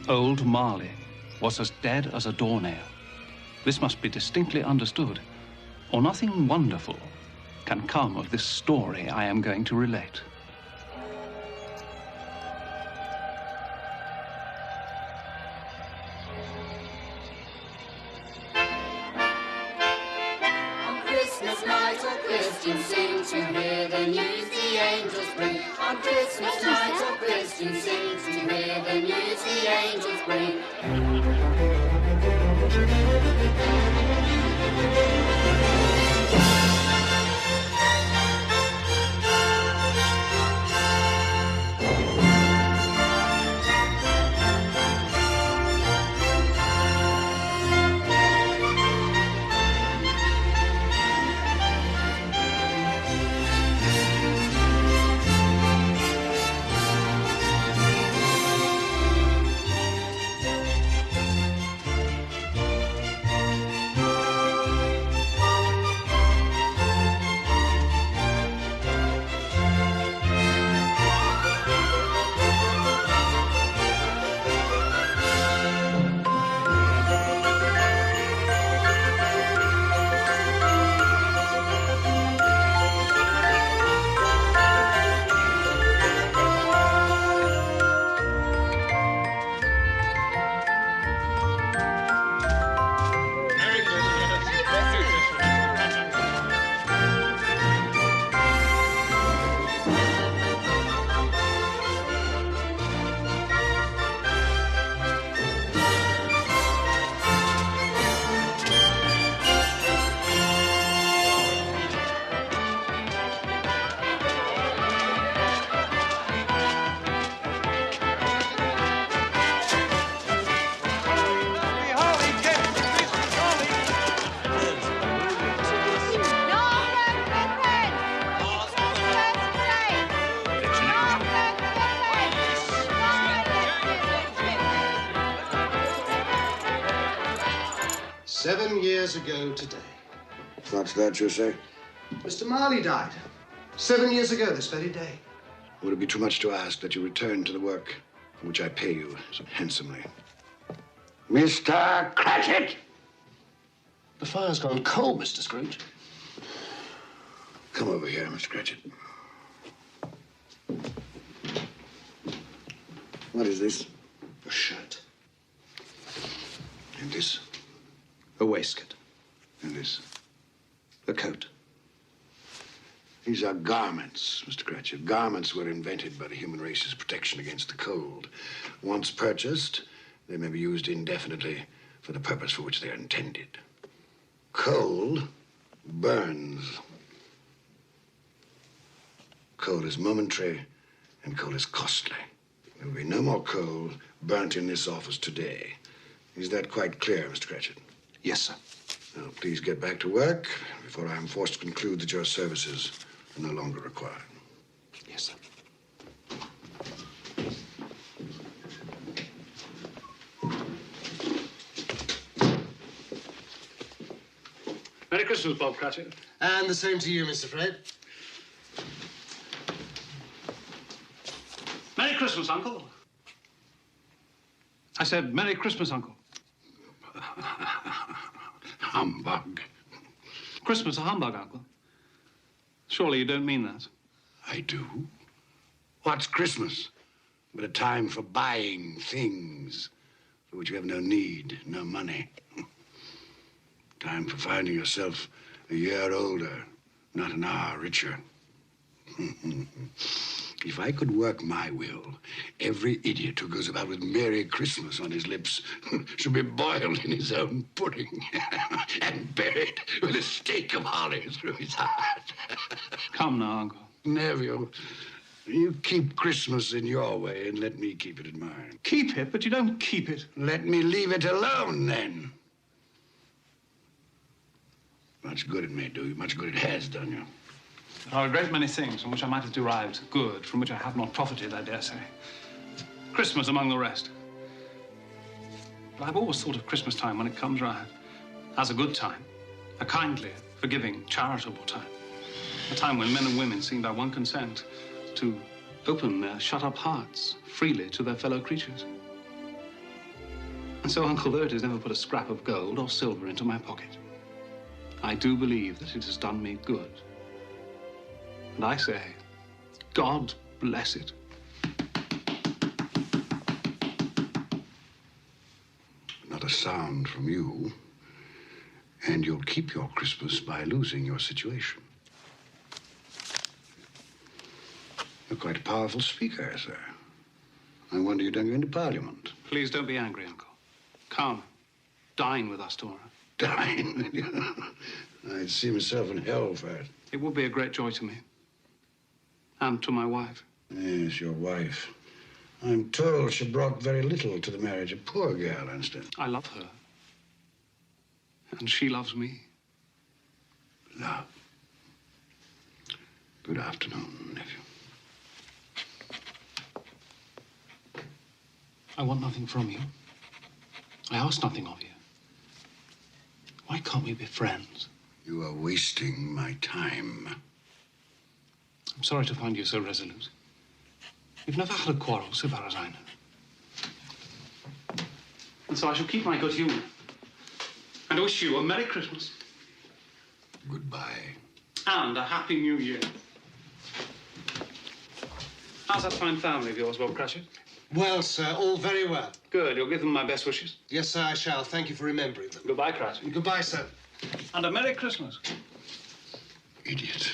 Old Marley was as dead as a doornail. This must be distinctly understood, or nothing wonderful can come of this story I am going to relate. On Christmas night all Christians sing to hear the news the angels bring. On Christmas night all Christians sing to hear the news the angels bring. Years ago today. What's that you say? Mr. Marley died. 7 years ago this very day. Would it be too much to ask that you return to the work for which I pay you so handsomely? Mr. Cratchit! The fire's gone cold, Mr. Scrooge. Come over here, Mr. Cratchit. What is this? A shirt. And this? A waistcoat. And this? A coat. These are garments, Mr. Cratchit. Garments were invented by the human race's protection against the cold. Once purchased, they may be used indefinitely for the purpose for which they are intended. Coal burns. Coal is momentary, and coal is costly. There will be no more coal burnt in this office today. Is that quite clear, Mr. Cratchit? Yes, sir. Now, please get back to work before I am forced to conclude that your services are no longer required. Yes, sir. Merry Christmas, Bob Cratchit. And the same to you, Mr. Fred. Merry Christmas, Uncle. I said, Merry Christmas, Uncle. Humbug. Christmas a humbug, Uncle. Surely you don't mean that. I do. What's Christmas but a time for buying things for which you have no need, no money? Time for finding yourself a year older, not an hour richer. If I could work my will, every idiot who goes about with Merry Christmas on his lips should be boiled in his own pudding and buried with a stake of holly through his heart. Come now, Uncle. Neville, you keep Christmas in your way and let me keep it in mine. Keep it, but you don't keep it. Let me leave it alone, then. Much good it may do you. Much good it has done you. There are a great many things from which I might have derived good, from which I have not profited, I dare say. Christmas among the rest. But I've always thought of Christmas time when it comes round as a good time, a kindly, forgiving, charitable time. A time when men and women seem by one consent to open their shut-up hearts freely to their fellow creatures. And so Uncle Otis never put a scrap of gold or silver into my pocket. I do believe that it has done me good. And I say, God bless it. Not a sound from you, and you'll keep your Christmas by losing your situation. You're quite a powerful speaker, sir. I wonder you don't go into Parliament. Please don't be angry, Uncle. Come, dine with us tomorrow. Dine? I'd see myself in hell for it. It would be a great joy to me. And to my wife. Yes, your wife. I'm told she brought very little to the marriage. A poor girl, Anston. I love her. And she loves me. Love. Good afternoon, nephew. I want nothing from you. I ask nothing of you. Why can't we be friends? You are wasting my time. I'm sorry to find you so resolute. We've never had a quarrel, so far as I know. And so I shall keep my good humor. And wish you a Merry Christmas. Goodbye. And a Happy New Year. How's that fine family of yours, Bob Cratchit? Well, sir, all very well. Good. You'll give them my best wishes. Yes, sir, I shall. Thank you for remembering them. Goodbye, Cratchit. Goodbye, sir. And a Merry Christmas. Idiot.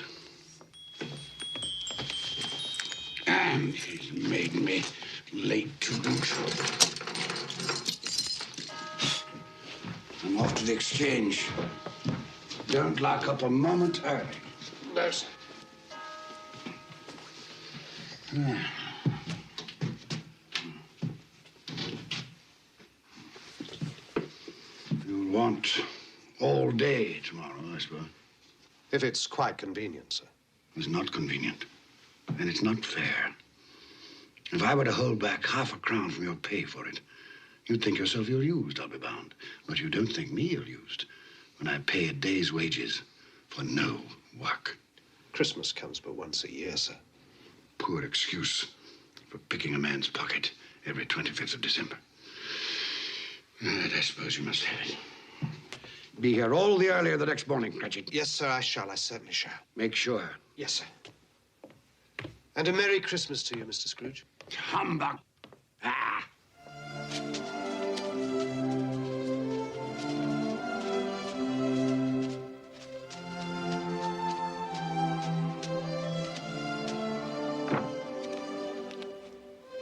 And he's made me late to boot. I'm off to the exchange. Don't lock up a moment early. No, sir. You'll want all day tomorrow, I suppose. If it's quite convenient, sir. It's not convenient. And it's not fair. If I were to hold back half a crown from your pay for it, you'd think yourself ill-used, I'll be bound. But you don't think me ill-used when I pay a day's wages for no work. Christmas comes but once a year, sir. Poor excuse for picking a man's pocket every 25th of December. And I suppose you must have it. Be here all the earlier the next morning, Cratchit. Yes, sir, I shall. I certainly shall. Make sure. Yes, sir. And a Merry Christmas to you, Mr. Scrooge. Humbug. Ah.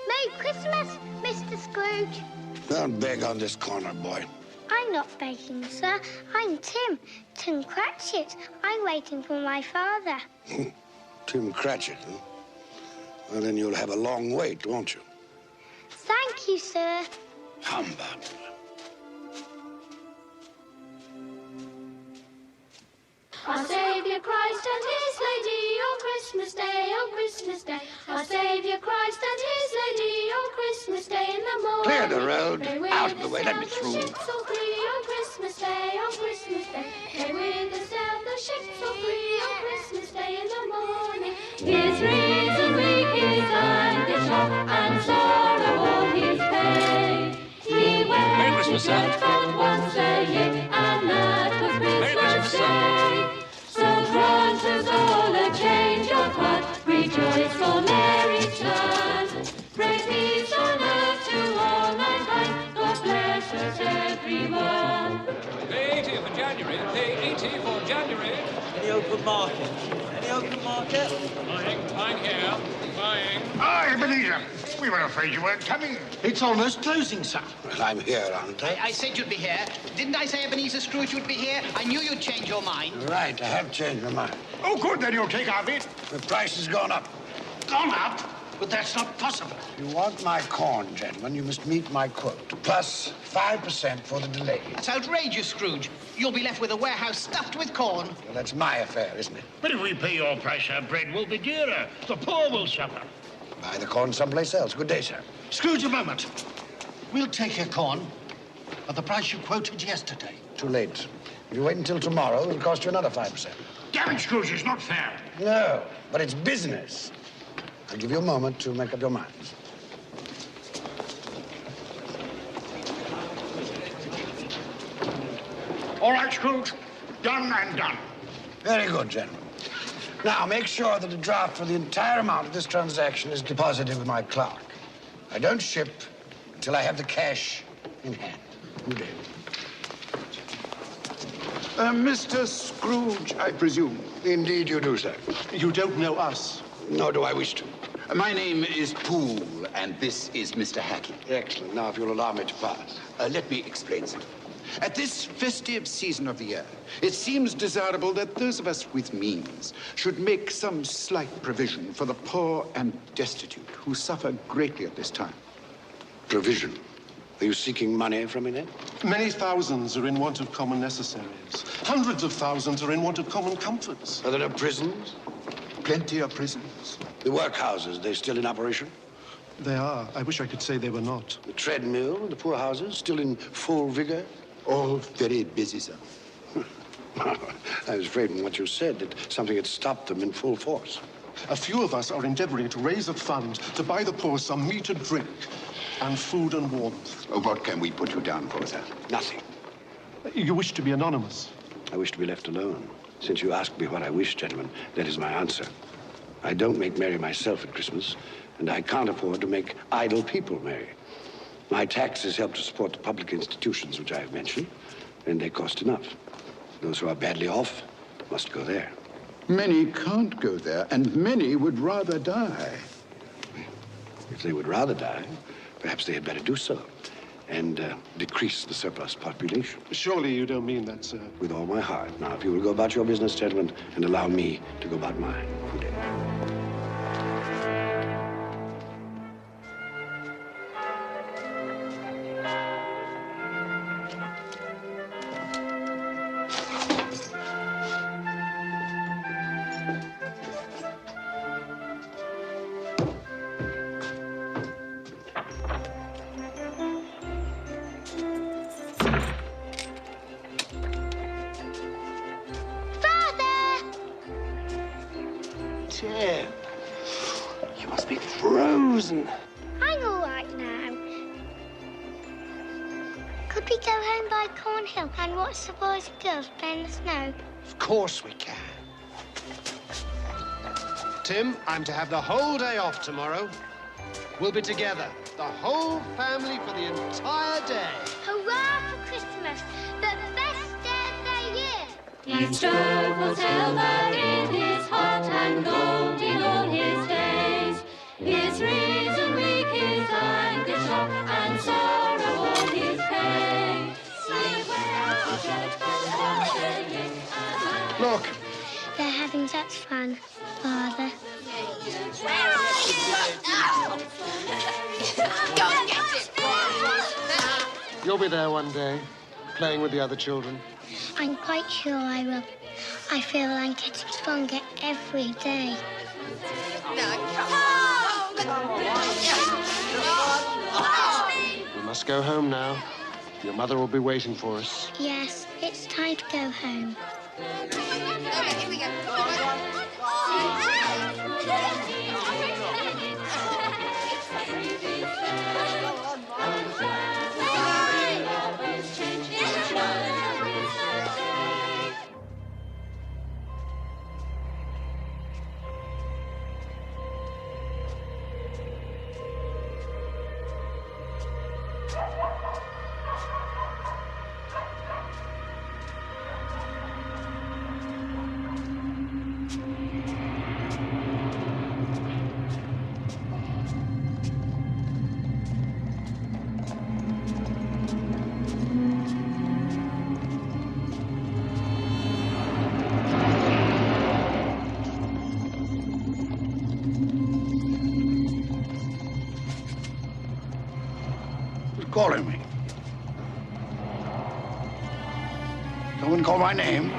Merry Christmas, Mr. Scrooge. Don't beg on this corner, boy. I'm not begging, sir. I'm Tim Cratchit. I'm waiting for my father. Tim Cratchit, huh? Well, then you'll have a long wait, won't you? Thank you, sir. Humbug. Our Saviour Christ and His Lady on Christmas Day, on Christmas Day. Our Saviour Christ and His Lady on Christmas Day in the morning. Clear the road. They with Out of the us way. Let me sail the through. ships all free on Christmas Day, on Christmas Day. They with us sail the ships all free on Christmas Day in the morning. His reason weak, his anger sharp, and sorrow all his pain. He went to church but once a year, and that was Christmas Day. So grant us all a change of heart, rejoice for Mary's son. Pray peace on earth to all mankind, God bless us everyone. Pay 80 for January, pay 80 for January. Any open market? Any open market? Buying here, buying. Ah, Ebenezer. We were afraid you weren't coming. It's almost closing, sir. Well, I'm here, aren't I? I said you'd be here. Didn't I say Ebenezer Scrooge would be here? I knew you'd change your mind. Right, I have changed my mind. Oh, good, then you'll take our bid. The price has gone up. Gone up? But that's not possible. If you want my corn, gentlemen, you must meet my quote. Plus 5% for the delay. It's outrageous, Scrooge. You'll be left with a warehouse stuffed with corn. Well, that's my affair, isn't it? But if we pay your price, our bread will be dearer. The poor will suffer. Buy the corn someplace else. Good day, sir. Scrooge, a moment. We'll take your corn at the price you quoted yesterday. Too late. If you wait until tomorrow, it'll cost you another 5%. Damn it, Scrooge, it's not fair. No, but it's business. I'll give you a moment to make up your minds. All right, Scrooge. Done and done. Very good, gentlemen. Now, make sure that a draft for the entire amount of this transaction is deposited with my clerk. I don't ship until I have the cash in hand. Good day. Mr. Scrooge, I presume. Indeed you do, sir. You don't know us. Nor do I wish to. My name is Poole, and this is Mr. Hackett. Excellent. Now, if you'll allow me to pass. Let me explain, sir. At this festive season of the year, it seems desirable that those of us with means should make some slight provision for the poor and destitute who suffer greatly at this time. Provision? Are you seeking money from me, then? Many thousands are in want of common necessaries. Hundreds of thousands are in want of common comforts. Are there no prisons? Plenty of prisons. The workhouses, they still in operation? They are. I wish I could say they were not. The treadmill, the poorhouses, still in full vigor? All very busy, sir. I was afraid from what you said that something had stopped them in full force. A few of us are endeavoring to raise a fund to buy the poor some meat and drink and food and warmth. What can we put you down for, sir? Nothing. You wish to be anonymous? I wish to be left alone. Since you asked me what I wish, gentlemen, that is my answer. I don't make merry myself at Christmas, and I can't afford to make idle people merry. My taxes help to support the public institutions which I have mentioned, and they cost enough. Those who are badly off must go there. Many can't go there, and many would rather die. If they would rather die, perhaps they had better do so, and decrease the surplus population. Surely you don't mean that, sir. With all my heart. Now, if you will go about your business, gentlemen, and allow me to go about mine. Good day. Tim, you must be frozen. I'm all right now. Could we go home by Cornhill and watch the boys and girls play in the snow? Of course we can. Tim, I'm to have the whole day off tomorrow. We'll be together, the whole family, for the entire day. Hurrah for Christmas, the best day of the year. He strove for silver in his heart and gold in all his days. His reason weak, his anger sharp, and sorrow all his pain. Sing well for church bells singing and Look, They're having such fun, Father. Go and get it! you'll be there one day, playing with the other children. I'm quite sure I will. I feel I'm getting stronger every day. We must go home now. Your mother will be waiting for us. Yes, it's time to go home. calling me? Someone call my name?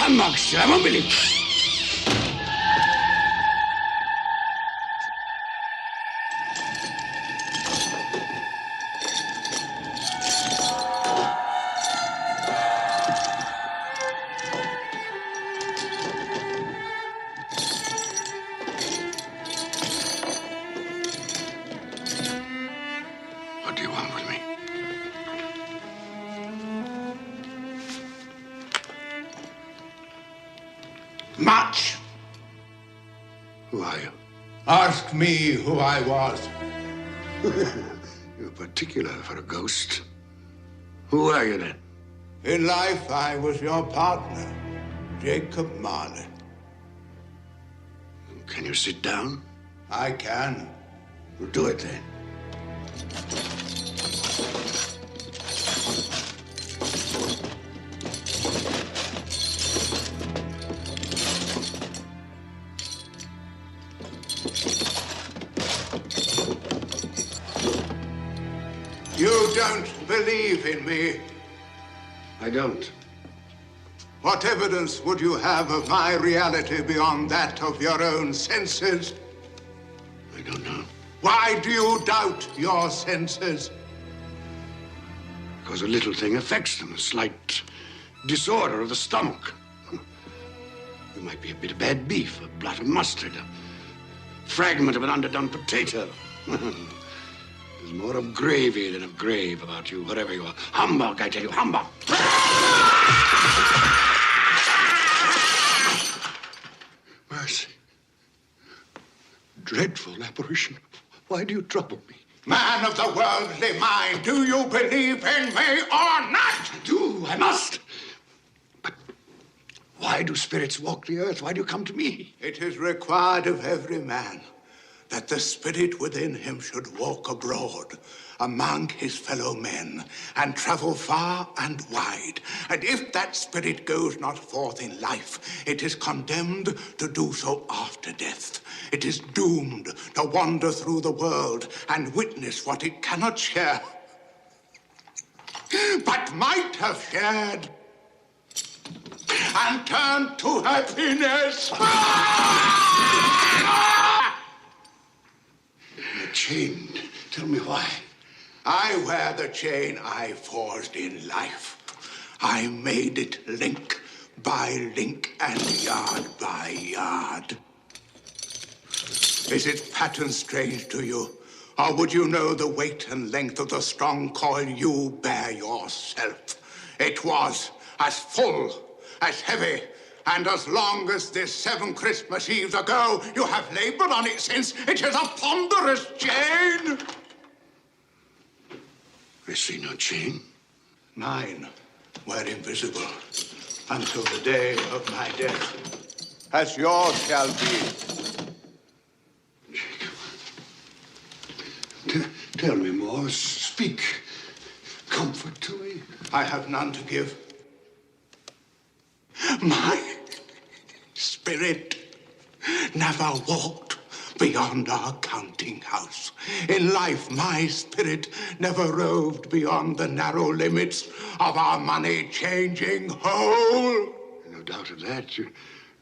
Sanmak istemem bileyim. Much. Who are you? Ask me who I was. You're particular for a ghost. Who are you then? In life, I was your partner, Jacob Marley. Can you sit down? I can. Well, do it then. You don't believe in me. I don't. What evidence would you have of my reality beyond that of your own senses? I don't know. Why do you doubt your senses? Because a little thing affects them, a slight disorder of the stomach. There might be a bit of bad beef, a blot of mustard, a fragment of an underdone potato. There's more of gravy than of grave about you, whatever you are. Humbug, I tell you, humbug! Mercy. Dreadful apparition. Why do you trouble me? Man of the worldly mind, do you believe in me or not? I do, I must. But why do spirits walk the earth? Why do you come to me? It is required of every man that the spirit within him should walk abroad among his fellow men and travel far and wide. And if that spirit goes not forth in life, it is condemned to do so after death. It is doomed to wander through the world and witness what it cannot share, but might have shared, and turn to happiness. The chain. Tell me why. I wear the chain I forged in life. I made it link by link and yard by yard. Is its pattern strange to you? Or would you know the weight and length of the strong coil you bear yourself? It was as full, as heavy, and as long as this 7 Christmas Eves ago, you have labored on it since. It is a ponderous chain. I see no chain. Mine were invisible until the day of my death, as yours shall be. Jacob, tell me more. Speak comfort to me. I have none to give. My spirit never walked beyond our counting house. In life, my spirit never roved beyond the narrow limits of our money-changing hole. No doubt of that. You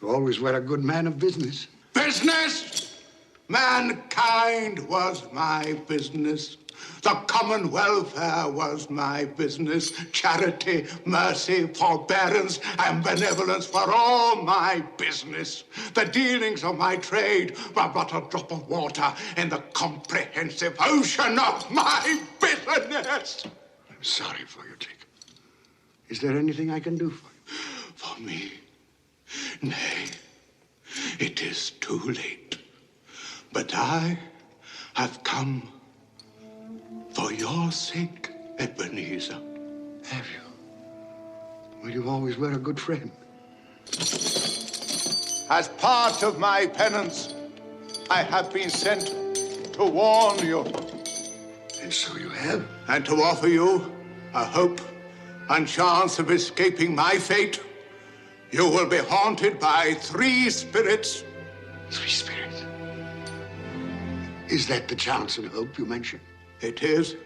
always were a good man of business. Business? Mankind was my business. The common welfare was my business. Charity, mercy, forbearance, and benevolence were all my business. The dealings of my trade were but a drop of water in the comprehensive ocean of my bitterness. I'm sorry for you, Jacob. Is there anything I can do for you? For me? Nay, it is too late. But I have come for your sake, Ebenezer. Have you? Well, you always were a good friend. As part of my penance, I have been sent to warn you. And so you have? And to offer you a hope and chance of escaping my fate. You will be haunted by 3 spirits. 3 spirits? Is that the chance and hope you mentioned? It is.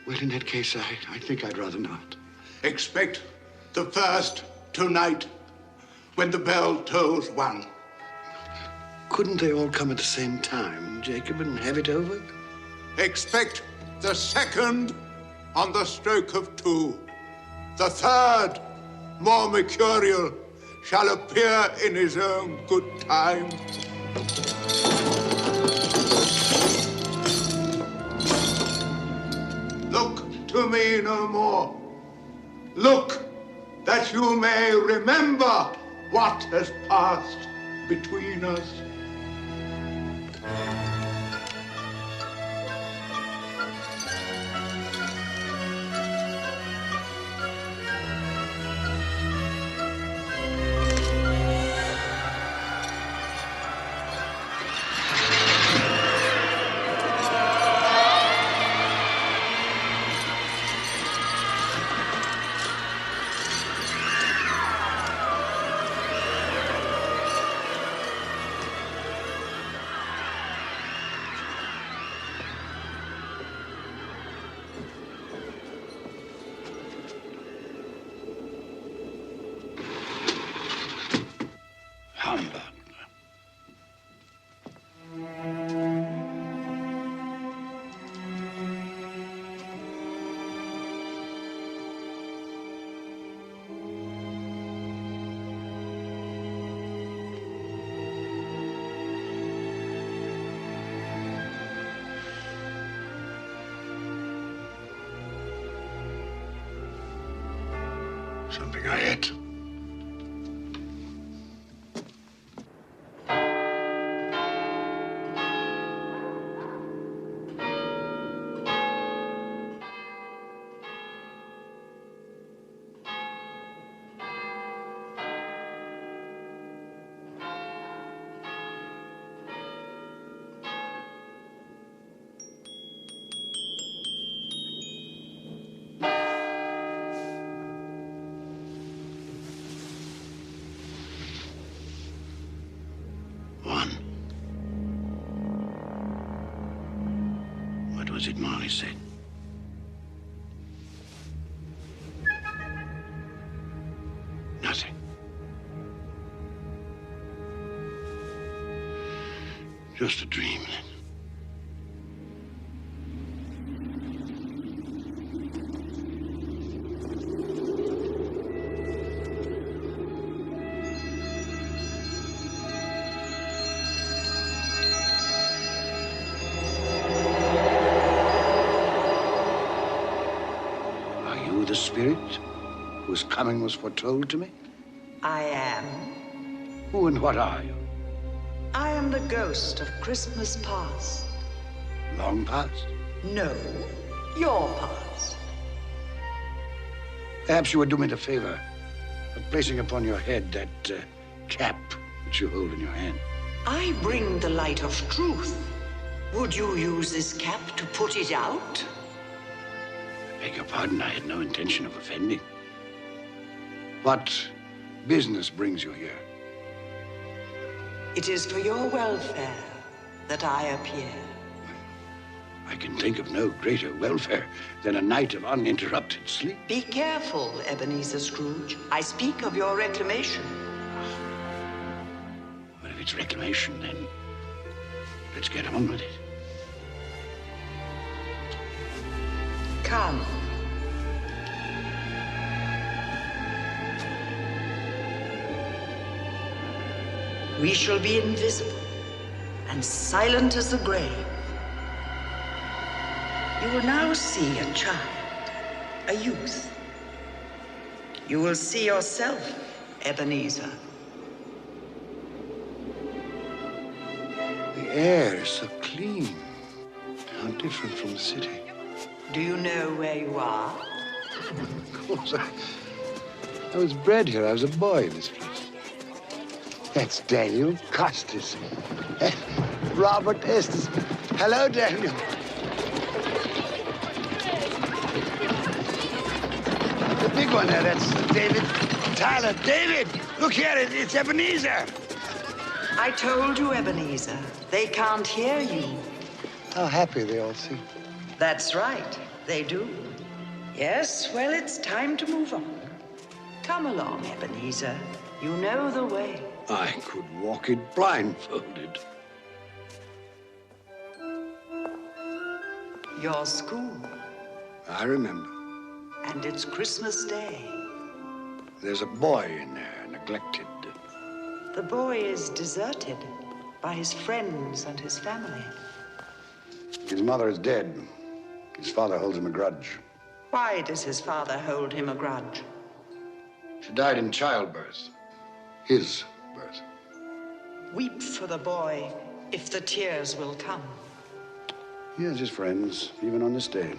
Well, in that case, I think I'd rather not. Expect the first tonight, when the bell tolls 1. Couldn't they all come at the same time, Jacob, and have it over? Expect the second on the stroke of 2. The third, more mercurial, shall appear in his own good time. Look to me no more. Look, that you may remember what has passed between us. Humbug. Something I ate. What was it Marley said? Nothing. Just a dream, then. The spirit whose coming was foretold to me? I am. Who and what are you? I am the ghost of Christmas past. Long past? No, your past. Perhaps you would do me the favor of placing upon your head that cap which you hold in your hand. I bring the light of truth. Would you use this cap to put it out? I beg your pardon, I had no intention of offending. What business brings you here? It is for your welfare that I appear. I can think of no greater welfare than a night of uninterrupted sleep. Be careful, Ebenezer Scrooge. I speak of your reclamation. Well, if it's reclamation, then let's get on with it. Come. We shall be invisible and silent as the grave. You will now see a child, a youth. You will see yourself, Ebenezer. The air is so clean. How different from the city. Do you know where you are? Of course, I was bred here. I was a boy in this place. That's Daniel Custis. Robert Estes. Hello, Daniel. The big one there, that's David Tyler. David, look here, it's Ebenezer. I told you, Ebenezer. They can't hear you. How happy they all seem. That's right, they do. Yes, well, it's time to move on. Come along, Ebenezer. You know the way. I could walk it blindfolded. Your school. I remember. And it's Christmas Day. There's a boy in there, neglected. The boy is deserted by his friends and his family. His mother is dead. His father holds him a grudge. Why does his father hold him a grudge? She died in childbirth. his birth. Weep for the boy, if the tears will come. He has his friends, even on this day.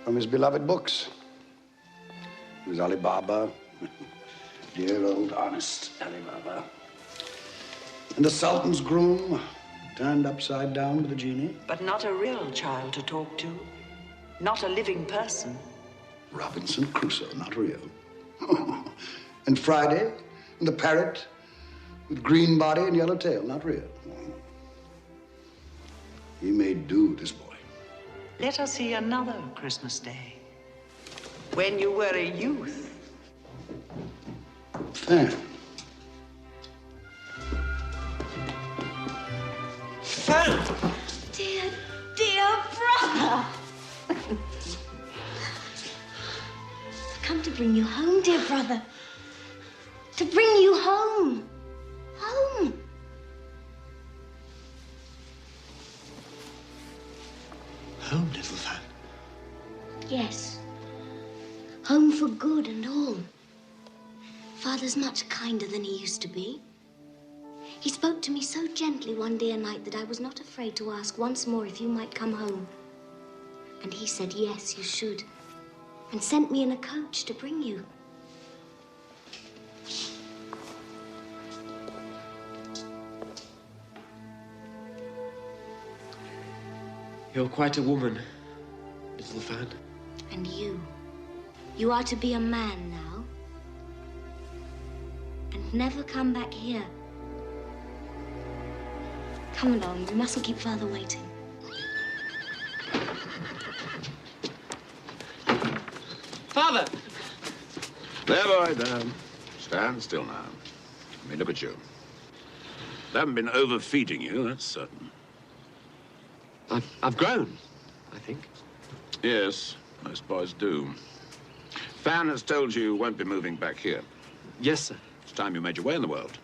From his beloved books. There's Ali Baba, dear old honest Ali Baba. And the Sultan's groom, turned upside down with the genie. But not a real child to talk to. Not a living person. Robinson Crusoe, not real. And Friday, and the parrot with green body and yellow tail, not real. He made do, this boy. Let us see another Christmas Day. When you were a youth. Fan. Fan! Dear, dear brother! I've come to bring you home, dear brother. To bring you home. Home. Home, little Fan. Yes. Home for good and all. Father's much kinder than he used to be. He spoke to me so gently one dear night that I was not afraid to ask once more if you might come home. And he said, yes, you should. And sent me in a coach to bring you. You're quite a woman, little Fan. And you. You are to be a man now. And never come back here. Come along, we mustn't keep Father waiting. Father! There, boy, there. Stand still now. Let me look at you. They haven't been overfeeding you, that's certain. I've grown, I think. Yes, most boys do. Fan has told you won't be moving back here. Yes, sir. It's time you made your way in the world.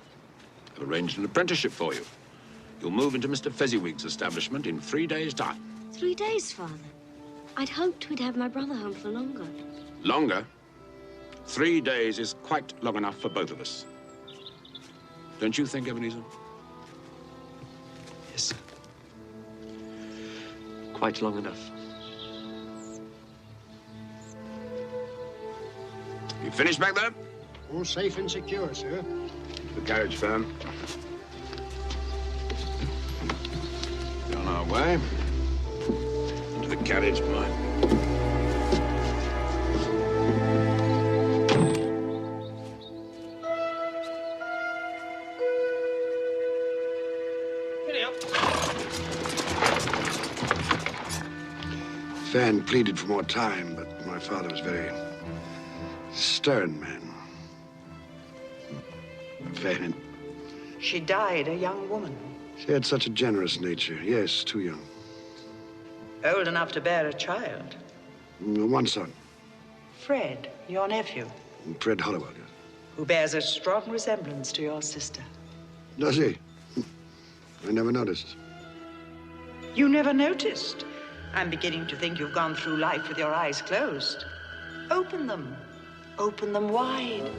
I've arranged an apprenticeship for you. You'll move into Mr. Fezziwig's establishment in 3 days' time. 3 days, Father. I'd hoped we'd have my brother home for longer. Longer? 3 days is quite long enough for both of us. Don't you think, Ebenezer? Yes, sir. Quite long enough. You finished back there? All safe and secure, sir. The carriage, Fan. On our way. Into the carriage, boy. Fan pleaded for more time, but my father was a very stern man. Fan. She died a young woman. She had such a generous nature. Yes, too young. Old enough to bear a child. One son, Fred, your nephew, Fred Hollowell, yes. who bears a strong resemblance to your sister. Does he? I never noticed. You never noticed? I'm beginning to think you've gone through life with your eyes closed. Open them. Open them wide.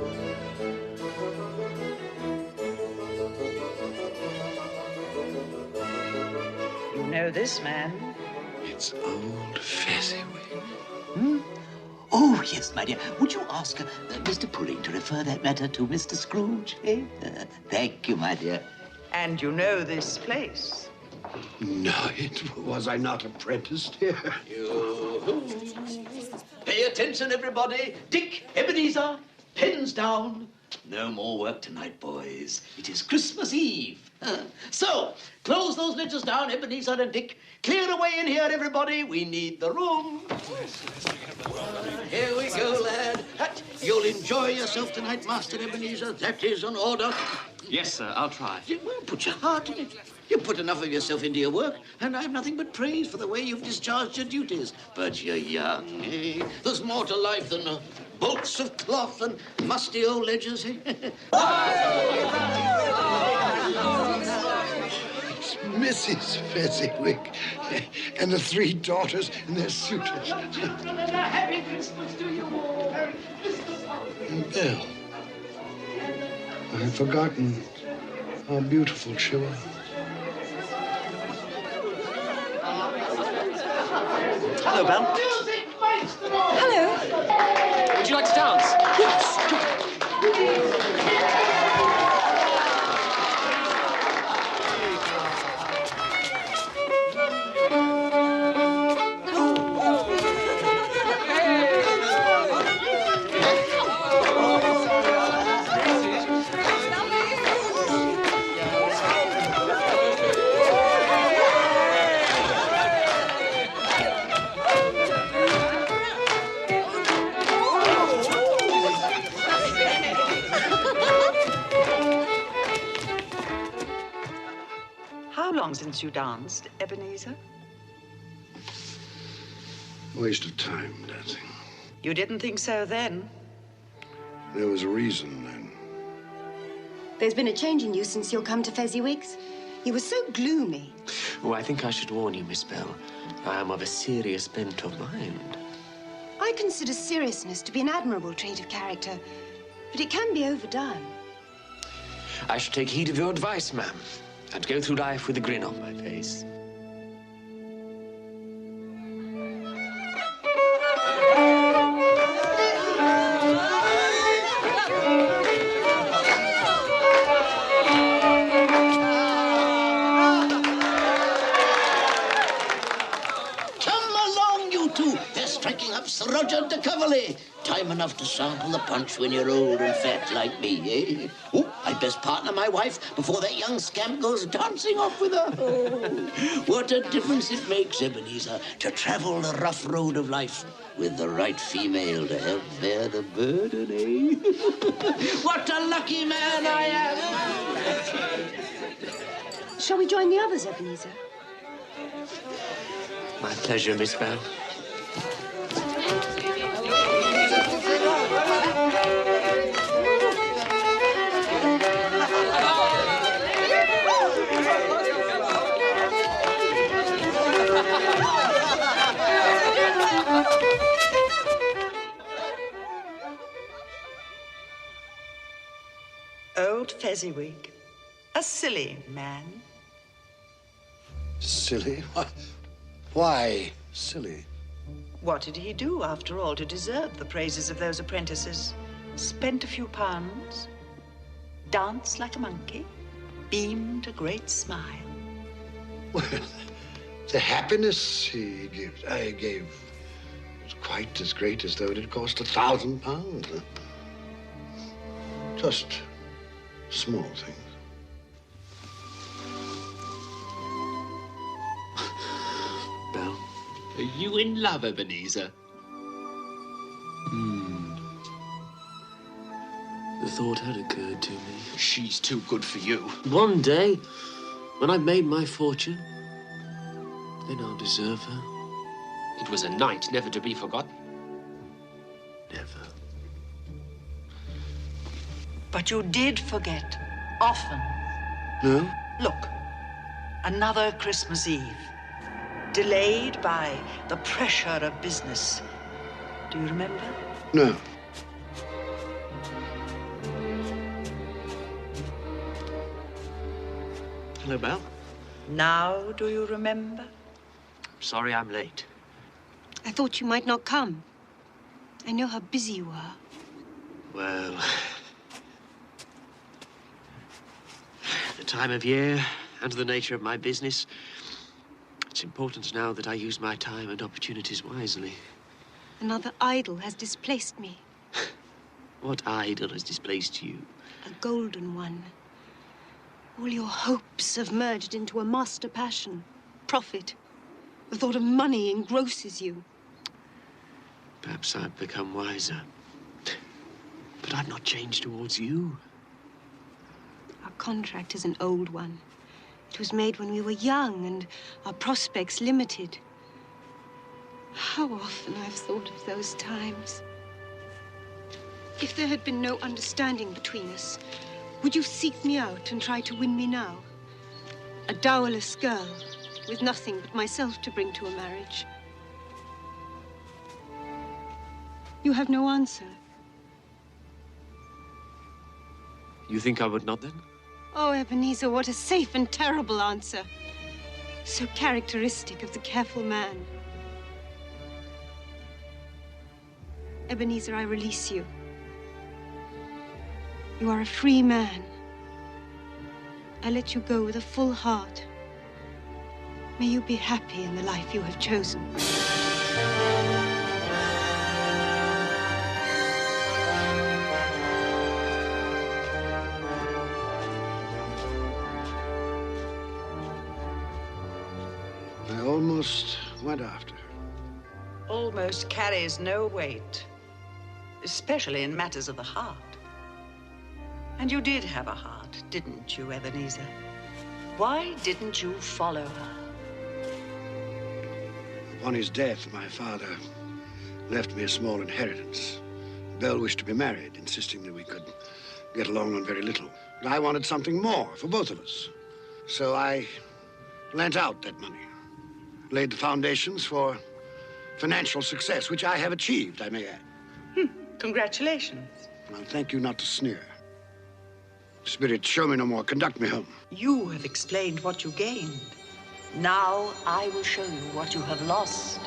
You know this man? It's old Fezziwig. Hmm? Oh, yes, my dear. Would you ask Mr. Pulling to refer that matter to Mr. Scrooge, eh? Thank you, my dear. And you know this place? No, was I not apprenticed here? Pay attention, everybody. Dick, Ebenezer, pens down. No more work tonight, boys. It is Christmas Eve. So, close those ledgers down, Ebenezer and Dick. Clear away in here, everybody. We need the room. Here we go, lad. You'll enjoy yourself tonight, Master Ebenezer. That is an order. Yes, sir, I'll try. Well, put your heart in it. You put enough of yourself into your work, and I have nothing but praise for the way you've discharged your duties. But you're young, eh? There's more to life than bolts of cloth and musty old ledgers, eh? It's Mrs. Fezziwig and the 3 daughters and their suitors. Happy Christmas to you all. Merry Christmas. And Belle. had forgotten how beautiful she was. Hello, Belle. Hello. Would you like to dance? Yes. How long since you danced, Ebenezer? Waste of time, dancing. You didn't think so then? There was a reason then. There's been a change in you since your come to Fezziwigs. You were so gloomy. Oh, I think I should warn you, Miss Bell. I am of a serious bent of mind. I consider seriousness to be an admirable trait of character, but it can be overdone. I should take heed of your advice, ma'am, and go through life with a grin on my face. Sir Roger de Coverley. Time enough to sample the punch when you're old and fat like me, eh? Oh, I'd best partner my wife before that young scamp goes dancing off with her. Oh, what a difference it makes, Ebenezer, to travel the rough road of life with the right female to help bear the burden, eh? What a lucky man I am! Shall we join the others, Ebenezer? My pleasure, Miss Bell. Old Fezziwig, a silly man. Silly? Why silly? What did he do, after all, to deserve the praises of those apprentices? Spent a few pounds, danced like a monkey, beamed a great smile. Well, the happiness he gives, I gave, was quite as great as though it had cost £1,000. Just small things. Bell? Are you in love, Ebenezer? The thought had occurred to me. She's too good for you. One day, when I've made my fortune, then I'll deserve her. It was a night never to be forgotten. Never. But you did forget, often. No? Look, another Christmas Eve, delayed by the pressure of business. Do you remember? No. Hello, Belle. Now do you remember? Sorry I'm late. I thought you might not come. I know how busy you are. Well, the time of year and the nature of my business, it's important now that I use my time and opportunities wisely. Another idol has displaced me. What idol has displaced you? A golden one. All your hopes have merged into a master passion. Profit. The thought of money engrosses you. Perhaps I've become wiser. But I've not changed towards you. Our contract is an old one. It was made when we were young and our prospects limited. How often I've thought of those times. If there had been no understanding between us, would you seek me out and try to win me now? A dowerless girl with nothing but myself to bring to a marriage. You have no answer. You think I would not, then? Oh, Ebenezer, what a safe and terrible answer. So characteristic of the careful man. Ebenezer, I release you. You are a free man. I let you go with a full heart. May you be happy in the life you have chosen. I almost went after her. Almost carries no weight, especially in matters of the heart. And you did have a heart, didn't you, Ebenezer? Why didn't you follow her? Upon his death, my father left me a small inheritance. Belle wished to be married, insisting that we could get along on very little. But I wanted something more for both of us. So I lent out that money, laid the foundations for financial success, which I have achieved, I may add. Congratulations. Well, thank you not to sneer. Spirit, show me no more. Conduct me home. You have explained what you gained. Now I will show you what you have lost.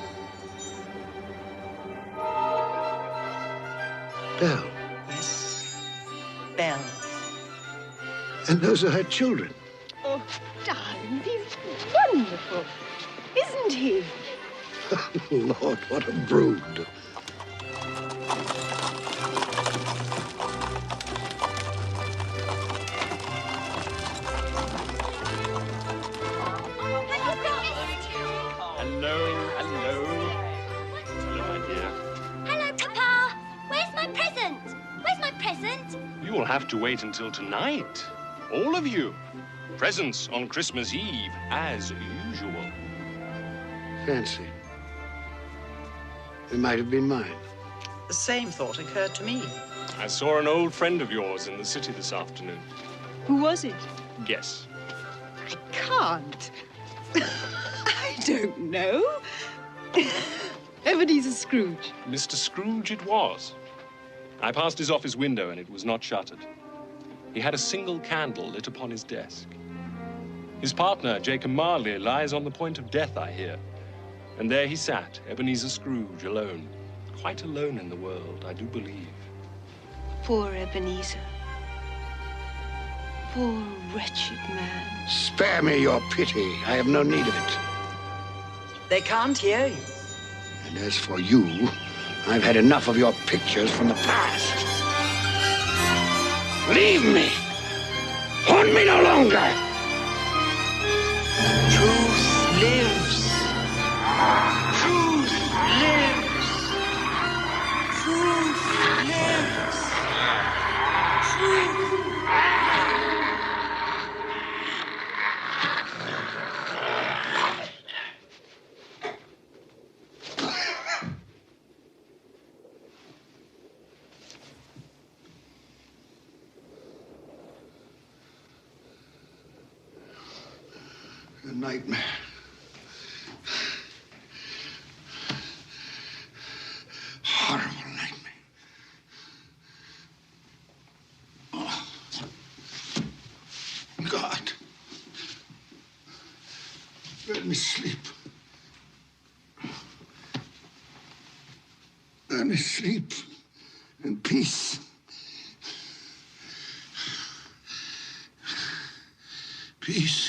Belle. Yes, Belle. And those are her children. Oh, darling, he's wonderful, isn't he? Oh, Lord, what a brood. You will have to wait until tonight. All of you. Presents on Christmas Eve, as usual. Fancy. It might have been mine. The same thought occurred to me. I saw an old friend of yours in the city this afternoon. Who was it? Guess. I can't. I don't know. Ebenezer Scrooge. Mr. Scrooge it was. I passed his office window and it was not shuttered. He had a single candle lit upon his desk. His partner, Jacob Marley, lies on the point of death, I hear. And there he sat, Ebenezer Scrooge, alone. Quite alone in the world, I do believe. Poor Ebenezer. Poor wretched man. Spare me your pity. I have no need of it. They can't hear you. And as for you, I've had enough of your pictures from the past. Leave me! Haunt me no longer! Truth lives. Truth lives. Truth lives. Truth. A nightmare. Horrible nightmare. Oh. God. Let me sleep. Let me sleep in peace. Peace.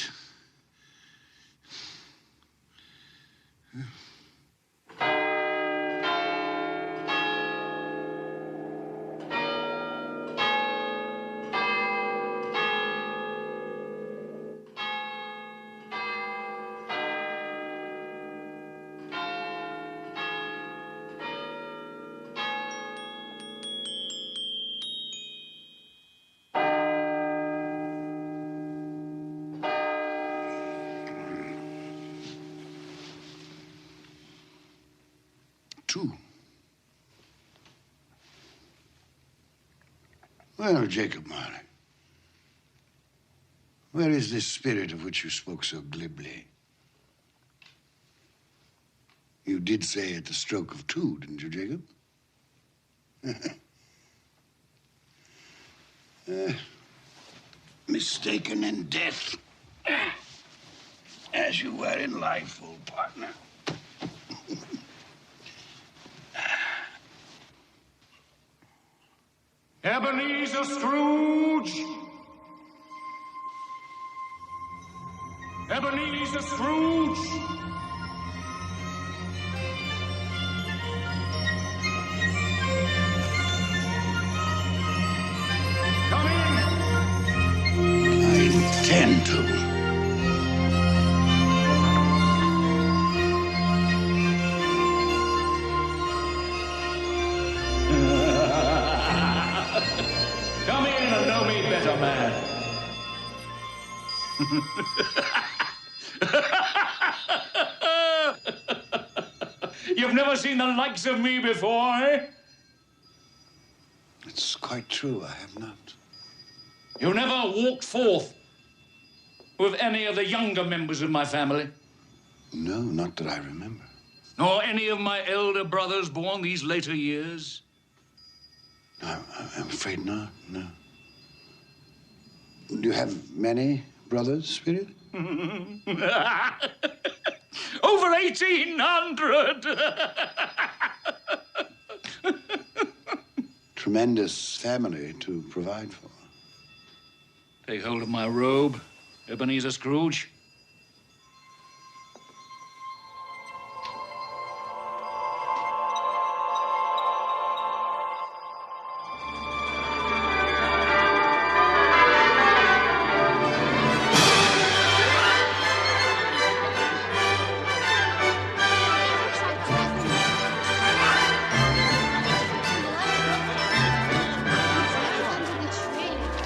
Well, Jacob Marley, where is this spirit of which you spoke so glibly? You did say at the stroke of two, didn't you, Jacob? mistaken in death, as you were in life, old partner. Ebenezer Scrooge! Ebenezer Scrooge! Come in! I intend to. Come in and know me better, man. You've never seen the likes of me before, eh? It's quite true, I have not. You never walked forth with any of the younger members of my family? No, not that I remember. Nor any of my elder brothers born these later years? I'm afraid not, no. Do you have many brothers, Spirit? Over 1,800! Tremendous family to provide for. Take hold of my robe, Ebenezer Scrooge.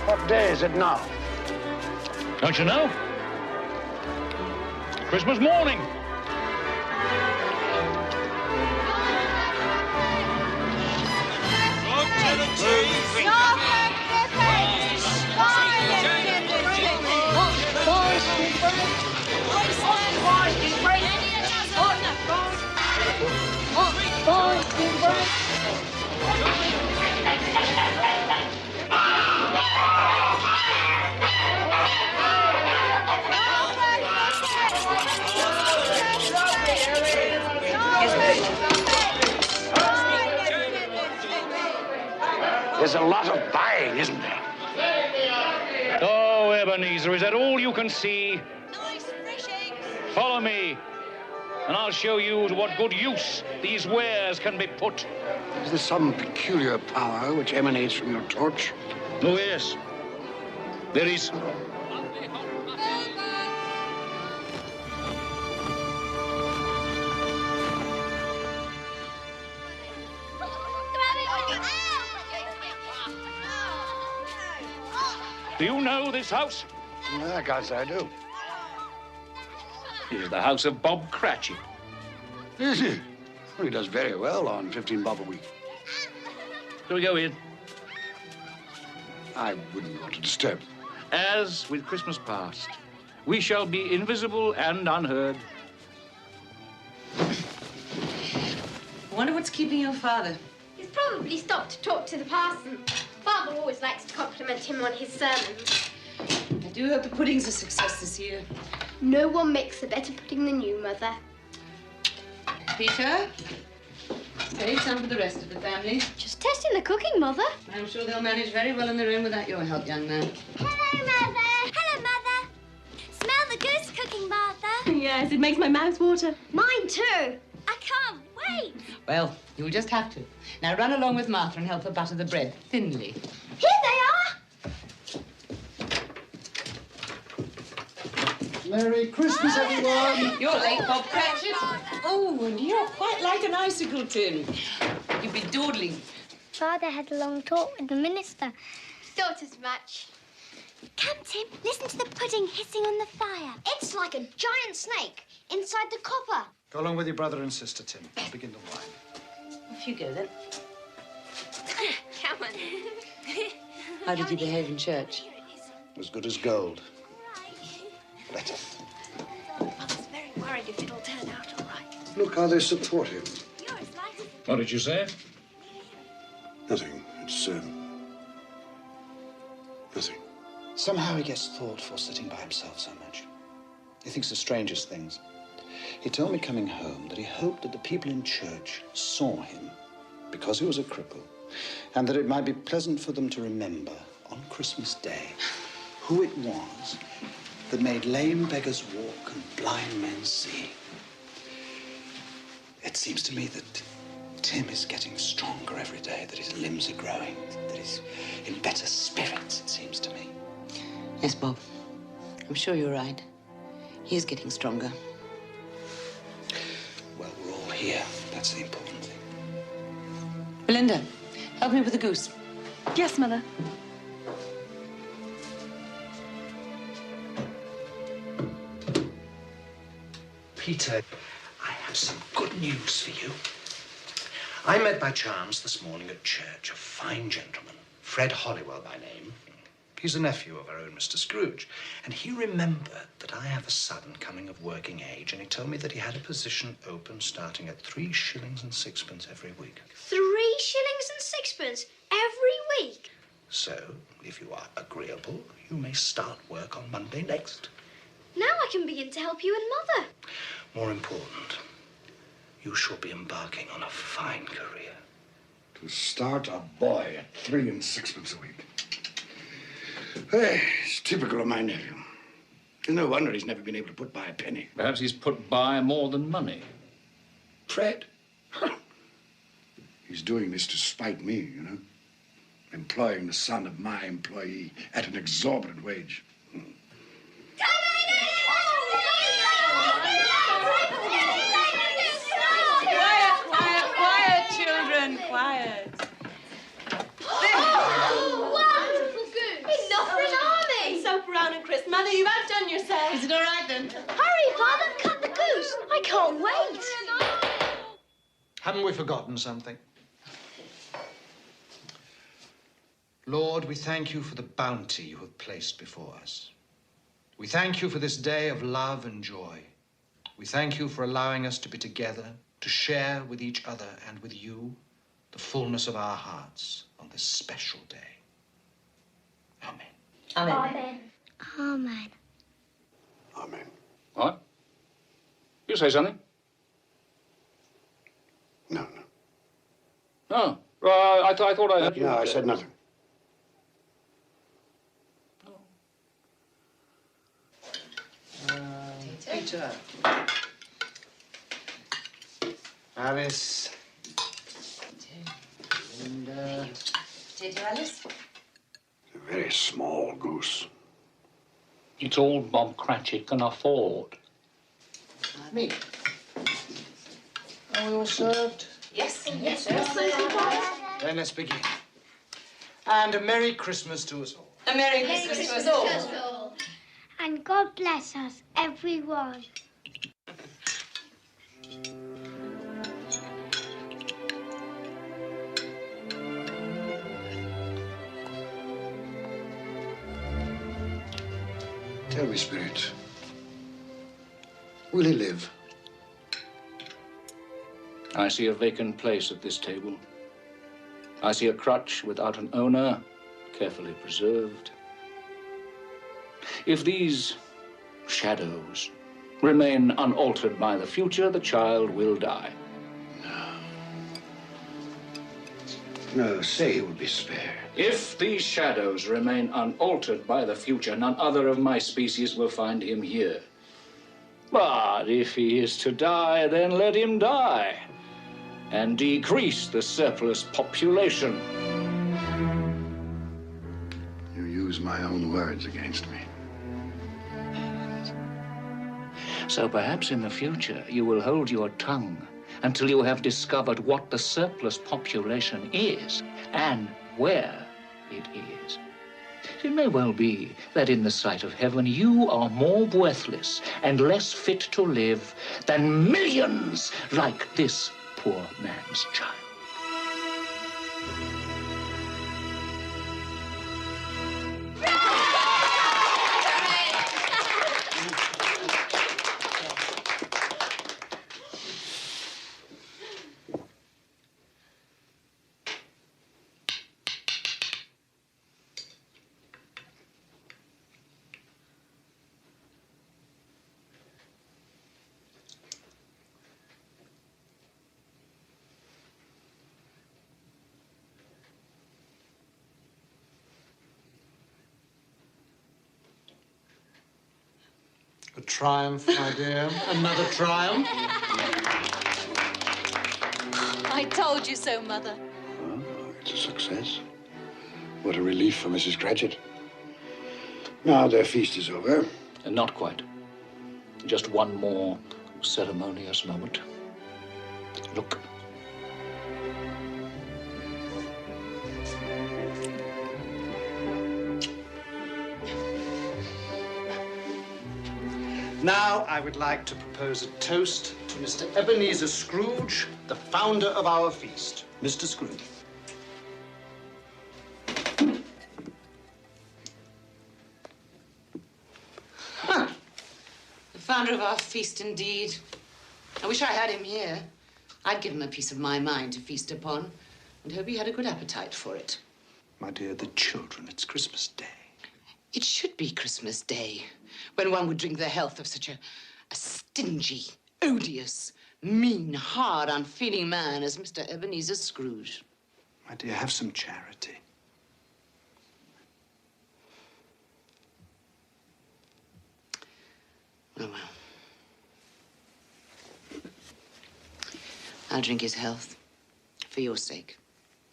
What day is it now? Don't you know? Christmas morning. There's a lot of buying, isn't there? Oh, Ebenezer, is that all you can see? Follow me, and I'll show you to what good use these wares can be put. Is there some peculiar power which emanates from your torch? Oh, yes. There is. Do you know this house? I can't say I do. It is the house of Bob Cratchit. Is he? Well, he does very well on 15 bob a week. Shall we go in? I wouldn't want to disturb. As with Christmas past, we shall be invisible and unheard. I wonder what's keeping your father. He's probably stopped to talk to the parson. Father always likes to compliment him on his sermons. I do hope the pudding's a success this year. No one makes a better pudding than you, Mother. Peter, save some for the rest of the family. Just testing the cooking, Mother. I'm sure they'll manage very well on their own without your help, young man. Hello, Mother. Hello, Mother. Smell the goose cooking, Martha. Yes, it makes my mouth water. Mine too. I can't wait. Well, you'll just have to. Now run along with Martha and help her butter the bread thinly. Here they are. Merry Christmas, everyone. You're late, Bob Cratchit. Oh, and you're quite like an icicle tin. You've been dawdling. Father had a long talk with the minister. Thought as much. Come, Tim, listen to the pudding hissing on the fire. It's like a giant snake inside the copper. Go along with your brother and sister, Tim. I'll begin the wine. Off you go, then. Come on. How did you behave in church? As good as gold. Better. Mother's very worried if it'll turn out all right. Look how they support him. What did you say? Nothing. It's, nothing. Somehow he gets thoughtful sitting by himself so much. He thinks the strangest things. He told me coming home that he hoped that the people in church saw him because he was a cripple, and that it might be pleasant for them to remember on Christmas Day who it was that made lame beggars walk and blind men see. It seems to me that Tim is getting stronger every day, that his limbs are growing, that he's in better spirits, it seems to me. Yes, Bob. I'm sure you're right. He is getting stronger. Well, we're all here. That's the important thing. Belinda, help me with the goose. Yes, Mother. Peter, I have some good news for you. I met by chance this morning at church a fine gentleman, Fred Hollywell by name. He's a nephew of our own Mr. Scrooge, and he remembered that I have a son coming of working age, and he told me that he had a position open starting at 3 shillings and 6pence every week. 3 shillings and 6pence every week? So, if you are agreeable, you may start work on Monday next. Now I can begin to help you and Mother. More important, you shall be embarking on a fine career. To start a boy at 3 and 6pence a week. Hey, it's typical of my nephew. It's no wonder he's never been able to put by a penny. Perhaps he's put by more than money. Fred? He's doing this to spite me, you know? Employing the son of my employee at an exorbitant wage. Quiet, children, quiet. Wonderful goose! Enough for an army! So brown and crisp. Mother, you've outdone yourself. Is it all right, then? Hurry, Father, cut the goose. I can't wait. Haven't we forgotten something? Lord, we thank you for the bounty you have placed before us. We thank you for this day of love and joy. We thank you for allowing us to be together, to share with each other and with you the fullness of our hearts on this special day. Amen. Amen. Amen. Amen. What? You say something? No. No. I thought I heard you. No, I said nothing. Peter. Alice. Linda. Potato, Alice? A very small goose. It's all Bob Cratchit can afford. Me. Are we all served? Yes. Yes, Then let's begin. And a Merry Christmas to us all. A Merry Christmas to us all. And God bless us, everyone. Tell me, Spirit, will he live? I see a vacant place at this table. I see a crutch without an owner, carefully preserved. If these shadows remain unaltered by the future, the child will die. No, say he will be spared. If these shadows remain unaltered by the future, none other of my species will find him here. But if he is to die, then let him die, and decrease the surplus population. You use my own words against me. So perhaps in the future you will hold your tongue until you have discovered what the surplus population is and where it is. It may well be that in the sight of heaven you are more worthless and less fit to live than millions like this poor man's child. triumph, my dear. Another triumph. I told you so, Mother. Well, it's a success. What a relief for Mrs. Cratchit. Now their feast is over. Not quite. Just one more ceremonious moment. Look. Now, I would like to propose a toast to Mr. Ebenezer Scrooge, the founder of our feast. Mr. Scrooge. The founder of our feast, indeed. I wish I had him here. I'd give him a piece of my mind to feast upon and hope he had a good appetite for it. My dear, the children, it's Christmas Day. It should be Christmas Day, when one would drink the health of such a stingy, odious, mean, hard, unfeeling man as Mr. Ebenezer Scrooge. My dear, have some charity. Oh, well. I'll drink his health for your sake,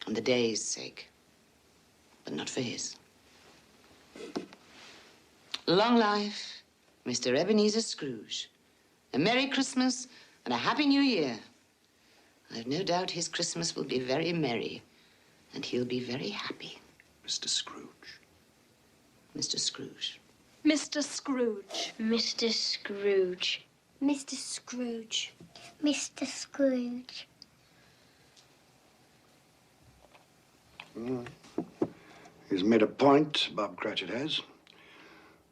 and the day's sake, but not for his. Long life, Mr. Ebenezer Scrooge. A Merry Christmas and a Happy New Year. I've no doubt his Christmas will be very merry, and he'll be very happy. Mr. Scrooge. Mr. Scrooge. Mr. Scrooge. Mr. Scrooge. Mr. Scrooge. Mr. Scrooge. He's made a point, Bob Cratchit has.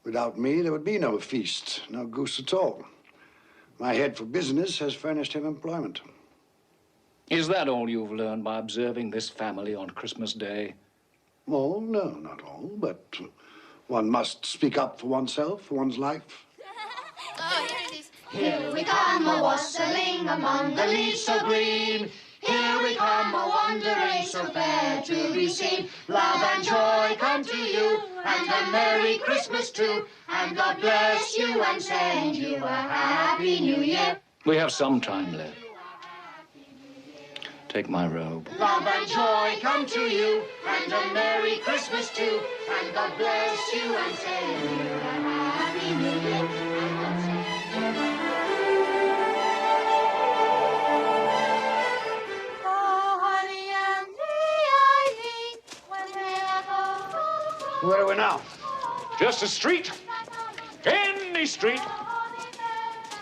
Without me, there would be no feast, no goose at all. My head for business has furnished him employment. Is that all you've learned by observing this family on Christmas Day? All? No, not all, but one must speak up for oneself, for one's life. Oh, here it is. Here we come, a-wassailing among the leaves so green. Here we come, a-wandering so fair to be seen. Love and joy come to you, and a Merry Christmas too. And God bless you and send you a Happy New Year. We have some time left. Take my robe. Love and joy come to you, and a Merry Christmas too. And God bless you and send you a Happy New Year. And God send you Where are we now? Just a street. Any street.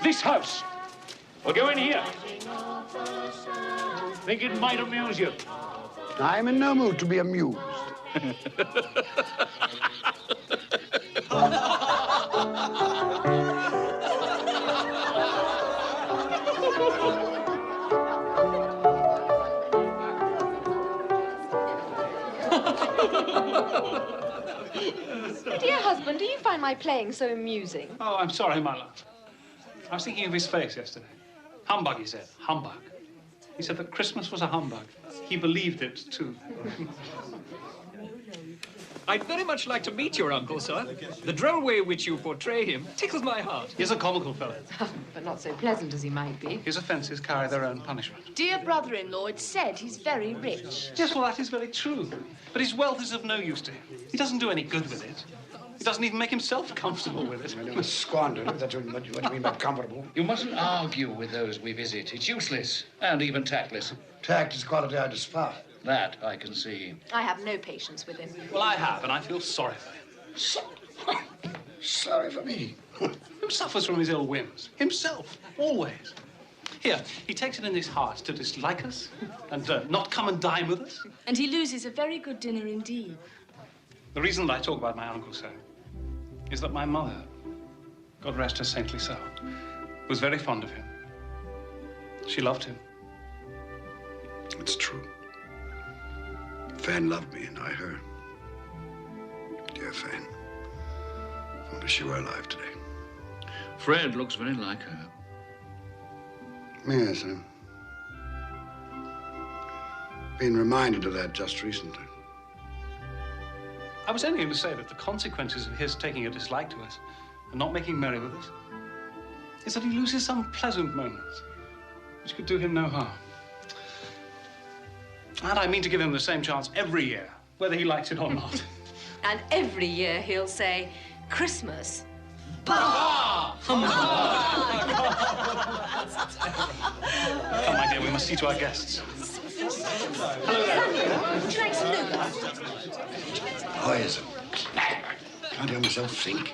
This house. We'll go in here. Think it might amuse you. I'm in no mood to be amused. Dear husband, do you find my playing so amusing? Oh, I'm sorry, my love. I was thinking of his face yesterday. Humbug, he said. Humbug. He said that Christmas was a humbug. He believed it, too. I'd very much like to meet your uncle, sir. The droll way in which you portray him tickles my heart. He's a comical fellow. But not so pleasant as he might be. His offences carry their own punishment. Dear brother-in-law, it's said he's very rich. Yes, well, that is very true. But his wealth is of no use to him. He doesn't do any good with it. He doesn't even make himself comfortable with it. I must squander it. That's what you mean by comfortable. You mustn't argue with those we visit. It's useless and even tactless. Tact is a quality I despise. That I can see. I have no patience with him. Well, I have, and I feel sorry for him. Sorry for me. Who suffers from his ill whims? Himself, always. Here, he takes it in his heart to dislike us and not come and dine with us. And he loses a very good dinner indeed. The reason that I talk about my uncle so is that my mother, God rest her saintly soul, was very fond of him. She loved him. It's true. Fan loved me, and I her. Dear Fan. I wish she were alive today. Fred looks very like her. Yes, I've been reminded of that just recently. I was only going to say that the consequences of his taking a dislike to us and not making merry with us is that he loses some pleasant moments, which could do him no harm. And I mean to give him the same chance every year, whether he likes it or not. And every year he'll say, Christmas. Bah! Come, my dear, we must see to our guests. Hello there. Would you like some noodles? Boys, can't hear myself think.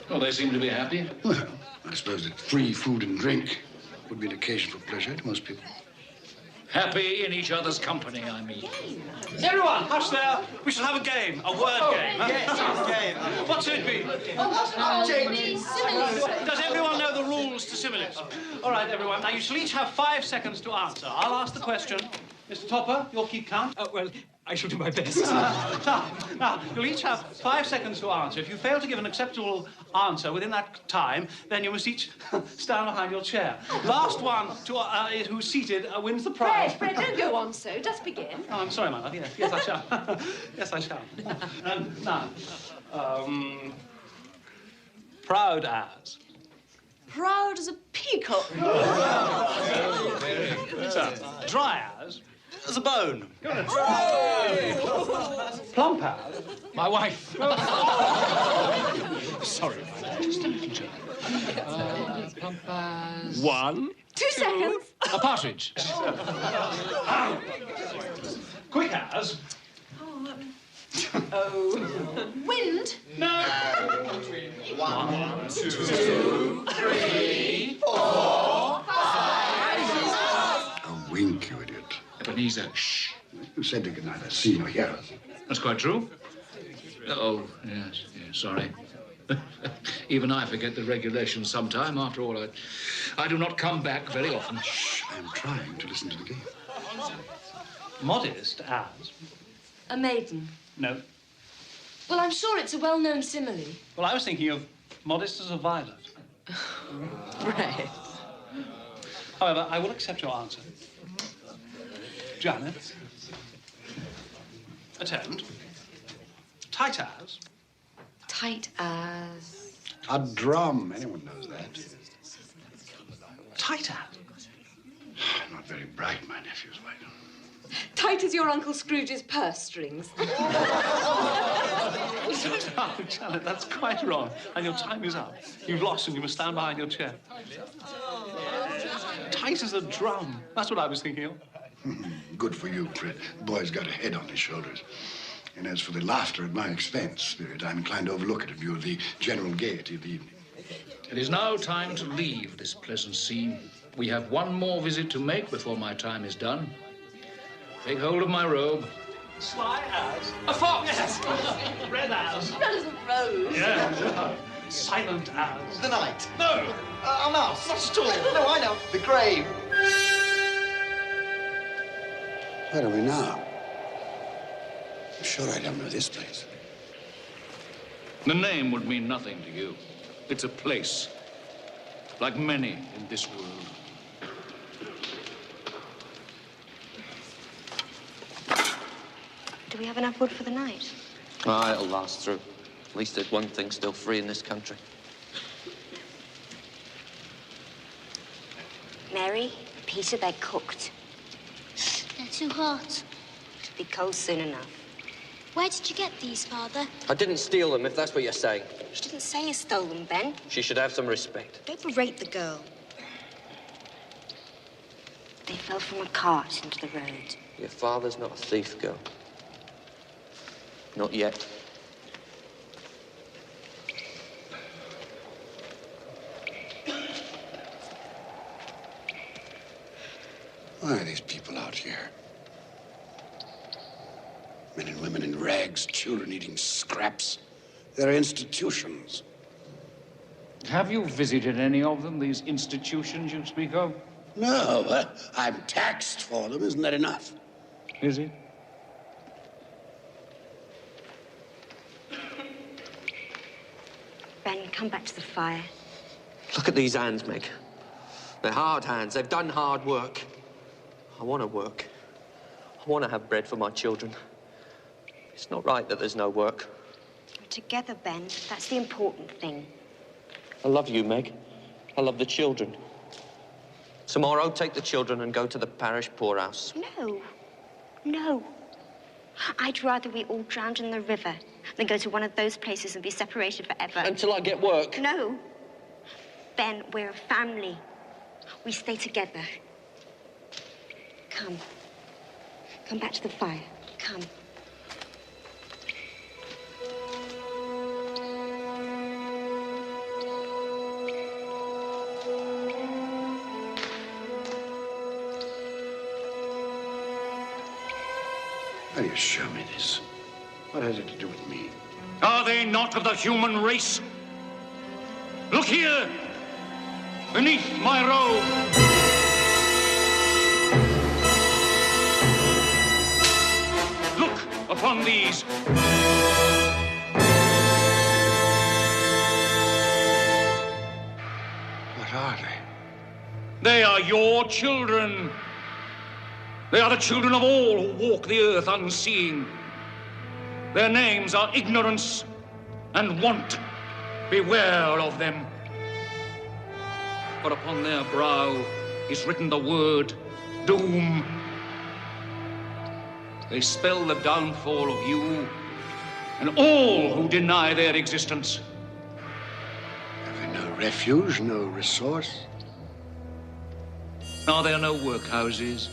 Well, they seem to be happy. Well, I suppose that free food and drink would be an occasion for pleasure to most people. Happy in each other's company, I mean. Everyone, hush there. We shall have a game, a word game. Huh? Yes, a game. What should it be? Does everyone know the rules to similes? All right, everyone. Now, you shall each have 5 seconds to answer. I'll ask the question. Mr. Topper, you'll keep count. Well, I shall do my best. Now, you'll each have 5 seconds to answer. If you fail to give an acceptable answer within that time, then you must each stand behind your chair. Last one who's seated wins the prize. Fred, don't go on so. Just begin. Oh, I'm sorry, my love. Yes, I shall. Yes, I shall. Now, proud as. Proud as a peacock. Dry as. As a bone. Plump as. My wife. Sorry, just a little joke. Plump as... 1. 2 seconds. A partridge. Quick as. Wind. No. 1, 2, 3, 4, 5. A wink, you idiot. Ebenezer, shh. You said you could neither see nor hear us. That's quite true. Oh, yes, sorry. Even I forget the regulations sometime. After all, I do not come back very often. Shh, I'm trying to listen to the game. Modest as. A maiden. No. Well, I'm sure it's a well-known simile. Well, I was thinking of modest as a violet. Right. However, I will accept your answer. Janet. Attend. Tight as. Tight as... A drum. Anyone knows that. Tight as. Not very bright, my nephew's wife. Tight as your Uncle Scrooge's purse strings. Oh, Janet, that's quite wrong. And your time is up. You've lost and you must stand behind your chair. Tight as a drum. That's what I was thinking of. Good for you, Fred. The boy's got a head on his shoulders. And as for the laughter at my expense, Spirit, I'm inclined to overlook it in view of the general gaiety of the evening. It is now time to leave this pleasant scene. We have one more visit to make before my time is done. Take hold of my robe. Sly as. A fox! Yes. Red as. Red as a rose. Yeah. Silent as. The night. No. A mouse. Not at all. No, I know. The grave. Where are we now? I'm sure I don't know this place. The name would mean nothing to you. It's a place, like many in this world. Do we have enough wood for the night? Ah, it'll last through. At least there's one thing still free in this country. Mary, Peter, they're cooked. They're too hot. It'll be cold soon enough. Where did you get these, Father? I didn't steal them, if that's what you're saying. She didn't say you stole them, Ben. She should have some respect. Don't berate the girl. They fell from a cart into the road. Your father's not a thief, girl. Not yet. Why are these people out here? Men and women in rags, children eating scraps. They're institutions. Have you visited any of them, these institutions you speak of? No, I'm taxed for them. Isn't that enough? Is it? Ben, come back to the fire. Look at these hands, Meg. They're hard hands. They've done hard work. I want to work. I want to have bread for my children. It's not right that there's no work. We're together, Ben. That's the important thing. I love you, Meg. I love the children. Tomorrow, take the children and go to the parish poorhouse. No. No. I'd rather we all drowned in the river than go to one of those places and be separated forever. Until I get work. No. Ben, we're a family. We stay together. Come. Come back to the fire. Come. How do you show me this? What has it to do with me? Are they not of the human race? Look here, beneath my robe. Look upon these. What are they? They are your children. They are the children of all who walk the earth unseeing. Their names are ignorance and want. Beware of them. For upon their brow is written the word doom. They spell the downfall of you and all who deny their existence. Have we no refuge, no resource? Are there no workhouses?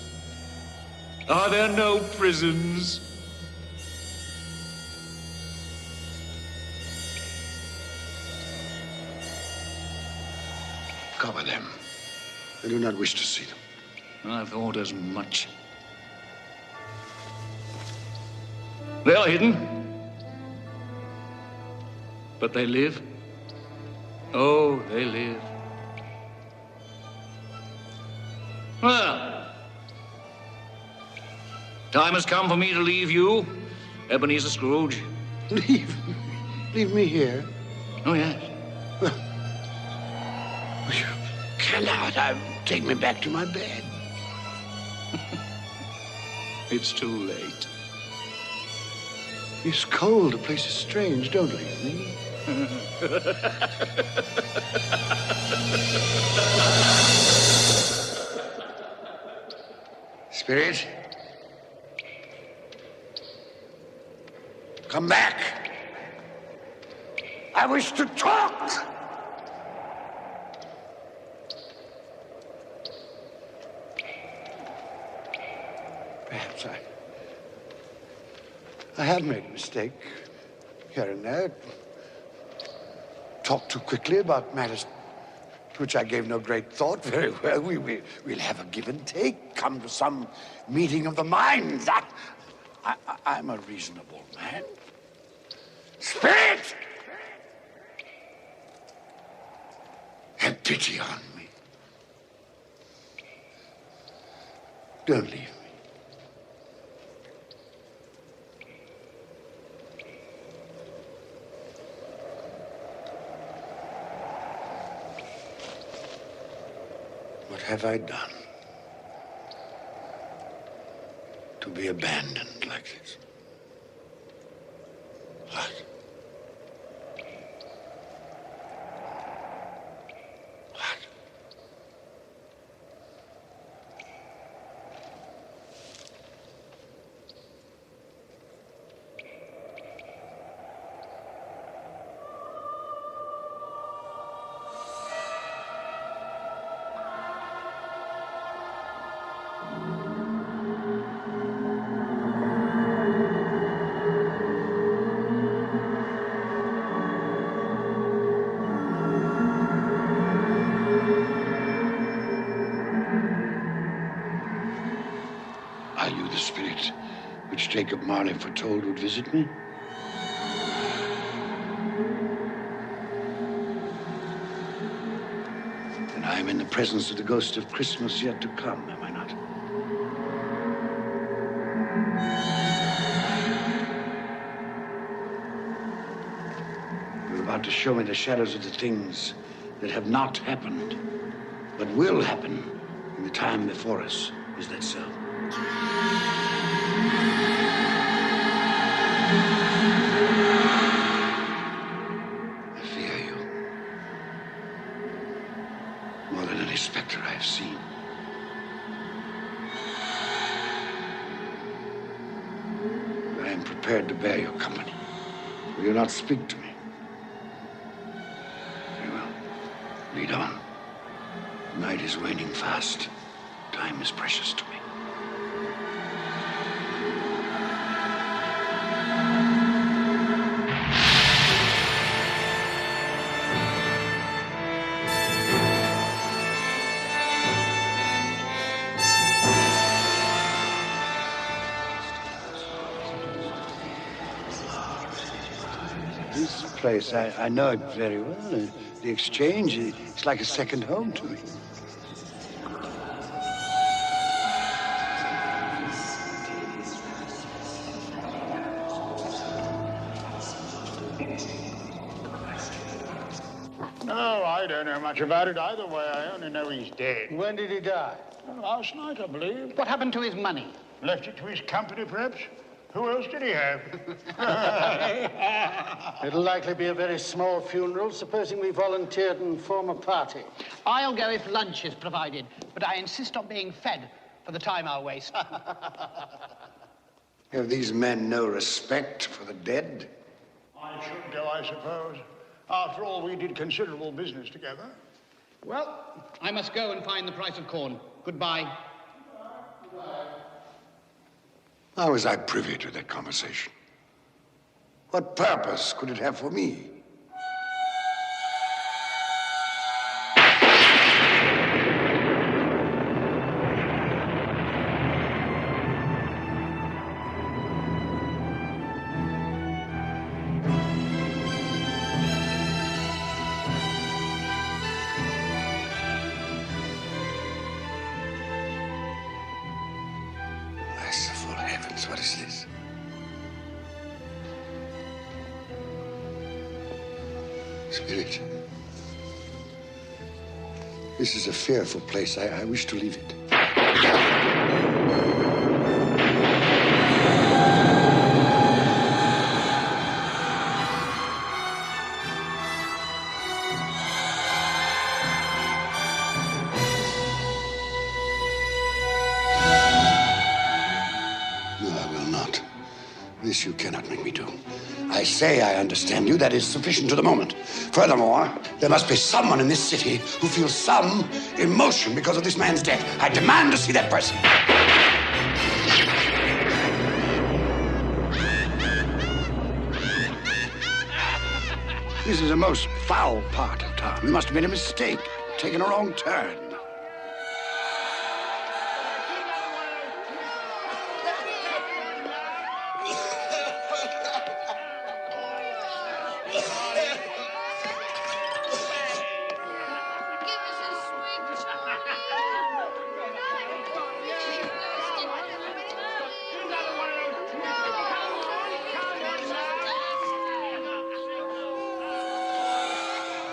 Are there no prisons? Cover them. I do not wish to see them. I thought as much. They are hidden. But they live. Oh, they live. Well, time has come for me to leave you, Ebenezer Scrooge. Leave me here? Oh, yes. You cannot. Take me back to my bed. It's too late. It's cold. The place is strange. Don't leave me. Spirit. Come back. I wish to talk. Perhaps I have made a mistake here and there. Talked too quickly about matters to which I gave no great thought. Very well, we'll have a give and take. Come to some meeting of the minds. I'm a reasonable man. Spirit! Have pity on me. Don't leave me. What have I done to be abandoned like this? What? Are you the spirit which Jacob Marley foretold would visit me? And I am in the presence of the ghost of Christmas yet to come, am I not? You're about to show me the shadows of the things that have not happened, but will happen in the time before us. Is that so? I fear you. prepared to bear your company. Will you not speak to me? Very well. Lead on. Night is waning fast. Time is precious to me. This place, I know it very well. The Exchange, it's like a second home to me. No, I don't know much about it either way. I only know he's dead. When did he die? Last night, I believe. What happened to his money? Left it to his company, perhaps? Who else did he have? It'll likely be a very small funeral, supposing we volunteered and form a party. I'll go if lunch is provided, but I insist on being fed for the time I'll waste. Have these men no respect for the dead? I should go, I suppose. After all, we did considerable business together. Well, I must go and find the price of corn. Goodbye. How was I privy to that conversation? What purpose could it have for me? Merciful heavens, what is this? Spirit. This is a fearful place. I wish to leave it. No, I will not. This you cannot make me do. I say I understand you. That is sufficient to the moment. Furthermore, there must be someone in this city who feels some emotion because of this man's death. I demand to see that person. This is a most foul part of town. We must have made a mistake, taken a wrong turn.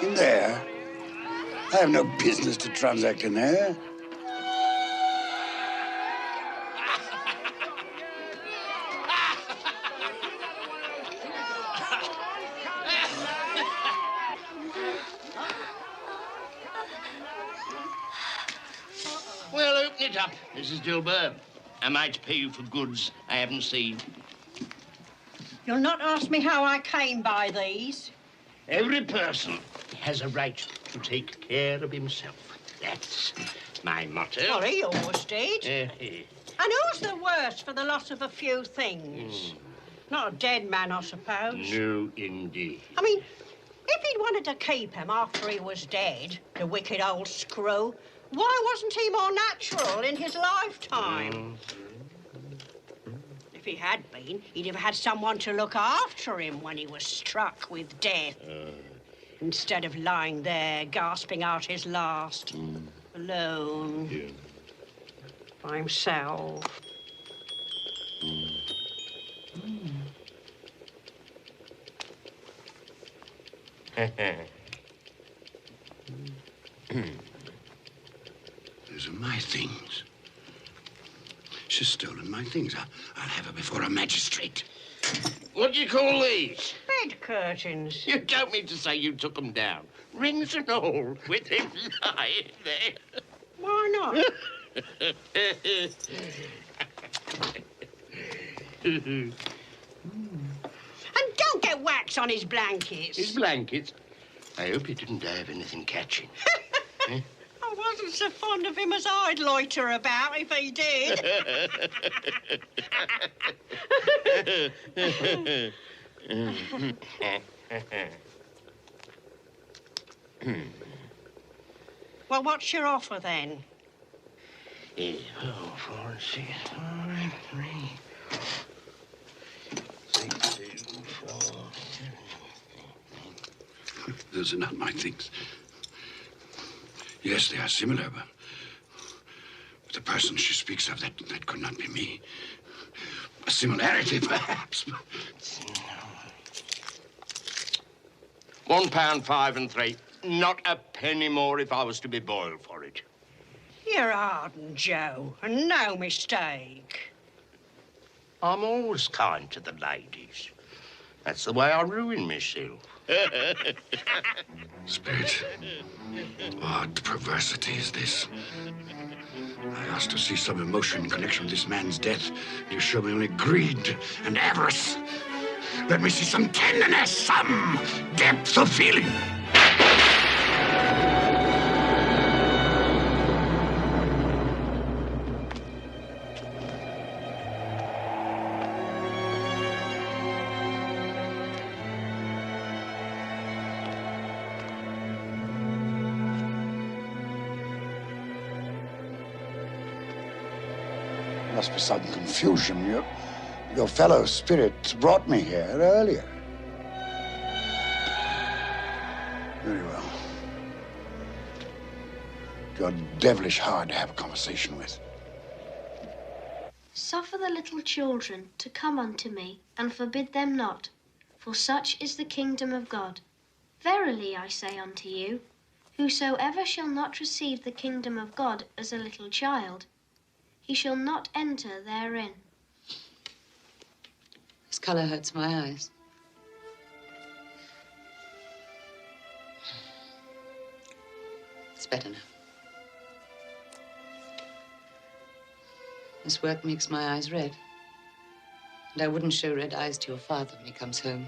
In there? I have no business to transact in there. Well, open it up, Mrs. Dilber. Am I to pay you for goods I haven't seen? You'll not ask me how I came by these? Every person has a right to take care of himself. That's my motto. Sorry, yours did. And who's the worse for the loss of a few things? Not a dead man, I suppose. No, indeed. I mean, if he'd wanted to keep him after he was dead, the wicked old screw, why wasn't he more natural in his lifetime? If he had been, he'd have had someone to look after him when he was struck with death. Instead of lying there, gasping out his last, alone, by himself. Those are my things. She's stolen my things. I'll have her before a magistrate. What do you call these? Bed curtains. You don't mean to say you took them down, rings and all, with him lying there. Why not? And don't get wax on his blankets. His blankets? I hope he didn't die of anything catching. Eh? I wasn't so fond of him as I'd loiter about if he did. Well, what's your offer then? 4, 6, 5, 3, 6, 2, 4. Those are not my things. Yes, they are similar, but the person she speaks of, that could not be me. A similarity, perhaps. £1.5 3. Not a penny more if I was to be boiled for it. You're hardened, Joe, and no mistake. I'm always kind to the ladies. That's the way I ruin myself. Spirit, what perversity is this? I asked to see some emotion in connection with this man's death. You show me only greed and avarice. Let me see some tenderness, some depth of feeling. Must be some confusion. Your fellow spirit brought me here earlier. Very well. You're devilish hard to have a conversation with. Suffer the little children to come unto me, and forbid them not, for such is the kingdom of God. Verily I say unto you, whosoever shall not receive the kingdom of God as a little child, he shall not enter therein. This colour hurts my eyes. It's better now. This work makes my eyes red. And I wouldn't show red eyes to your father when he comes home.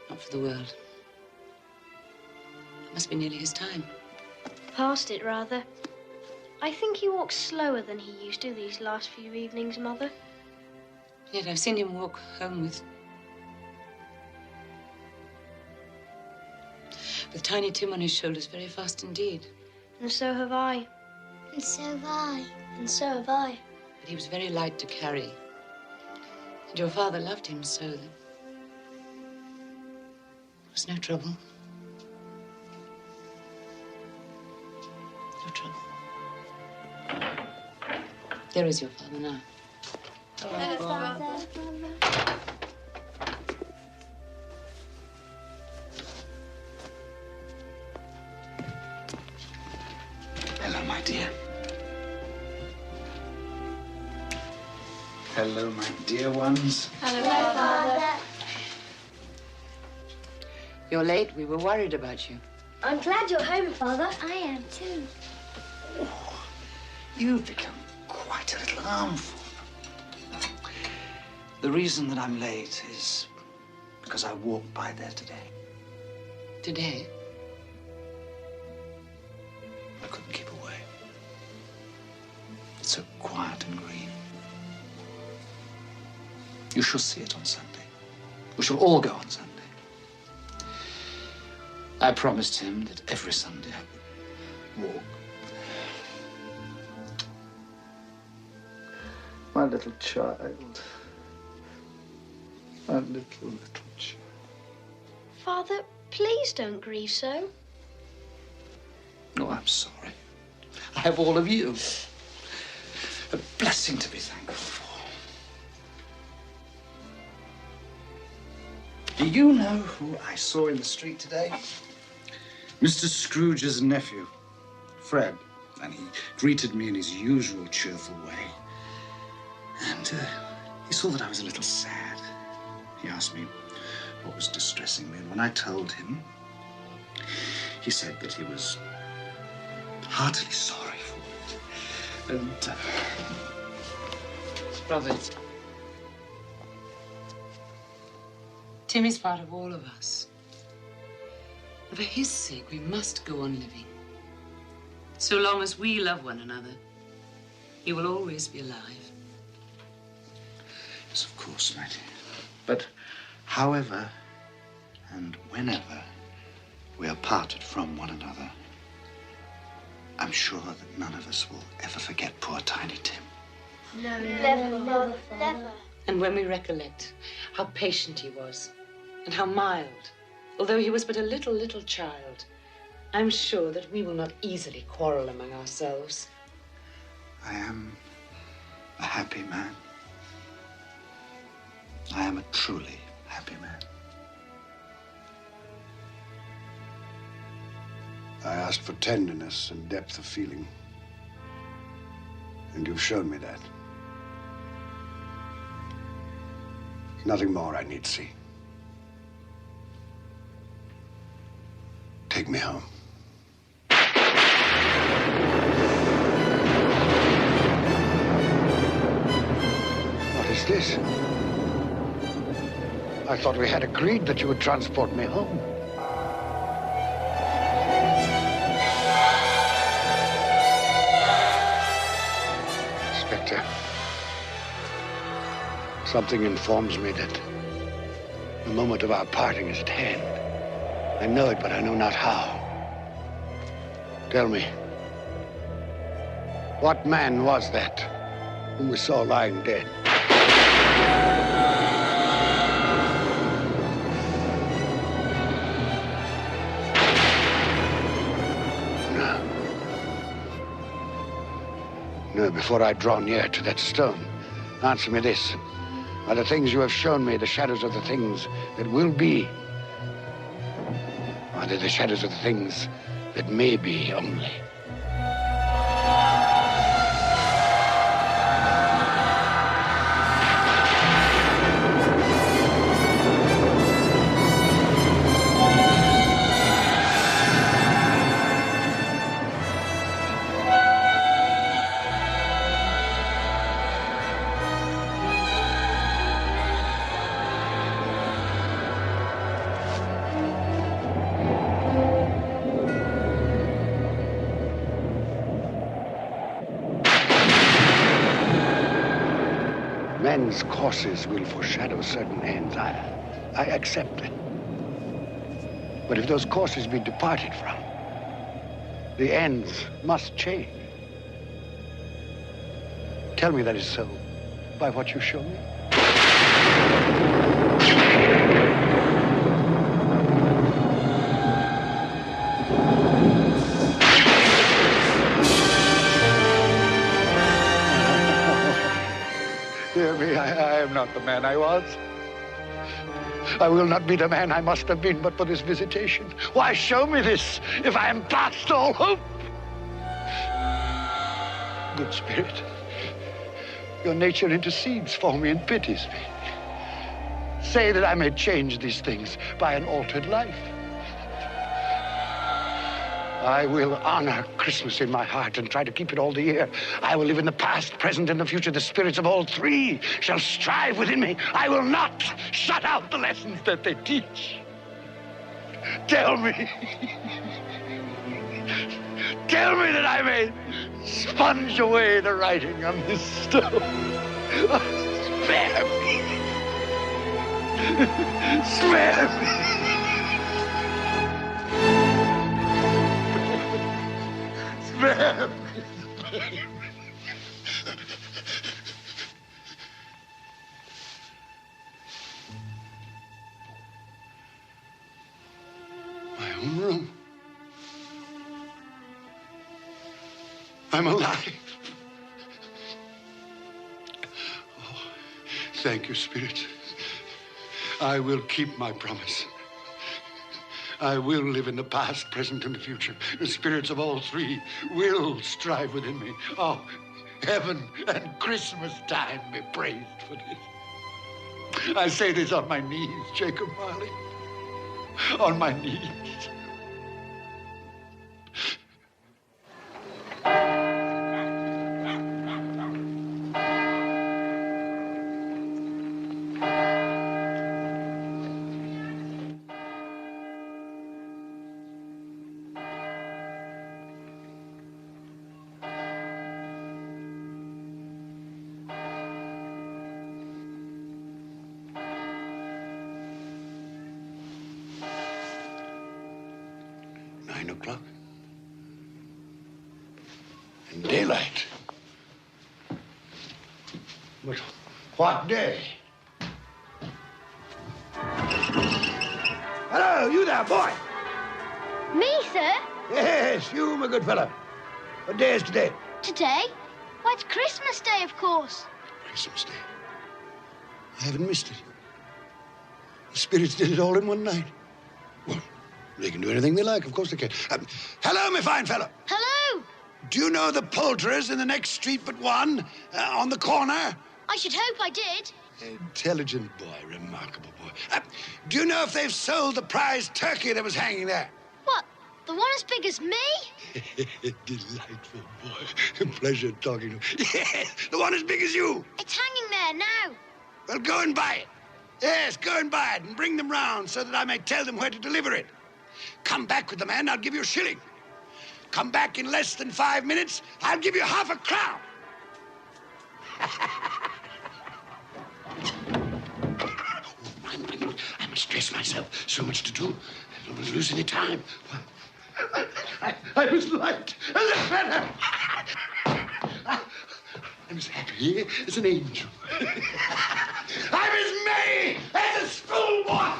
Not for the world. It must be nearly his time. Past it, rather. I think he walks slower than he used to these last few evenings, Mother. Yet I've seen him walk home with Tiny Tim on his shoulders very fast indeed. And so have I. And so have I. And so have I. But he was very light to carry. And your father loved him so that there was no trouble. No trouble. There is your father now. Hello, Father. Hello, my dear. Hello, my dear ones. Hello, Father. You're late. We were worried about you. I'm glad you're home, Father. I am too. You've become quite a little harmful. The reason that I'm late is because I walked by there today. Today? I couldn't keep away. It's so quiet and green. You shall see it on Sunday. We shall all go on Sunday. I promised him that every Sunday I would walk. My little child. My little child. Father, please don't grieve so. No, I'm sorry. I have all of you. A blessing to be thankful for. Do you know who I saw in the street today? Mr. Scrooge's nephew, Fred. And he greeted me in his usual cheerful way. And he saw that I was a little sad. He asked me what was distressing me. And when I told him, he said that he was heartily sorry for it. And, Robert, Tim is part of all of us. For his sake, we must go on living. So long as we love one another, he will always be alive. Yes, of course, Mattie. But however and whenever we are parted from one another, I'm sure that none of us will ever forget poor Tiny Tim. No, never, never, never. And when we recollect how patient he was and how mild, although he was but a little child, I'm sure that we will not easily quarrel among ourselves. I am a happy man. I am a truly happy man. I asked for tenderness and depth of feeling, and you've shown me that. Nothing more I need see. Take me home. What is this? I thought we had agreed that you would transport me home. Inspector, something informs me that the moment of our parting is at hand. I know it, but I know not how. Tell me, what man was that whom we saw lying dead? No, before I draw near to that stone, answer me this. Are the things you have shown me the shadows of the things that will be? Are they the shadows of the things that may be only? Men's courses will foreshadow certain ends. I accept it. But if those courses be departed from, the ends must change. Tell me that is so by what you show me. Dear me, I am not the man I was. I will not be the man I must have been but for this visitation. Why show me this if I am past all hope? Good Spirit, your nature intercedes for me and pities me. Say that I may change these things by an altered life. I will honor Christmas in my heart and try to keep it all the year. I will live in the past, present, and the future. The spirits of all three shall strive within me. I will not shut out the lessons that they teach. Tell me. Tell me that I may sponge away the writing on this stone. Spare me. Spare me. Spare me. My own room. I'm alive. Oh, thank you, Spirit. I will keep my promise. I will live in the past, present, and the future. The spirits of all three will strive within me. Oh, heaven and Christmas time be praised for this. I say this on my knees, Jacob Marley. On my knees. 9 o'clock. And daylight. But what day? Hello, you there, boy. Me, sir? Yes, you, my good fellow. What day is today? Today? Why, it's Christmas Day, of course. Christmas Day. I haven't missed it. The spirits did it all in one night. Well, they can do anything they like. Of course they can. Hello, my fine fellow. Hello! Do you know the poulterers in the next street but one, on the corner? I should hope I did. Intelligent boy, remarkable boy. Do you know if they've sold the prize turkey that was hanging there? What? The one as big as me? Delightful boy. Pleasure talking to you. Yes, the one as big as you. It's hanging there now. Well, go and buy it. Yes, go and buy it and bring them round so that I may tell them where to deliver it. Come back with the man, I'll give you a shilling. Come back in less than 5 minutes, I'll give you half a crown. I must dress myself. So much to do. I don't want to lose any time. I was light as a feather. I'm as happy as an angel. I'm as merry as a schoolboy.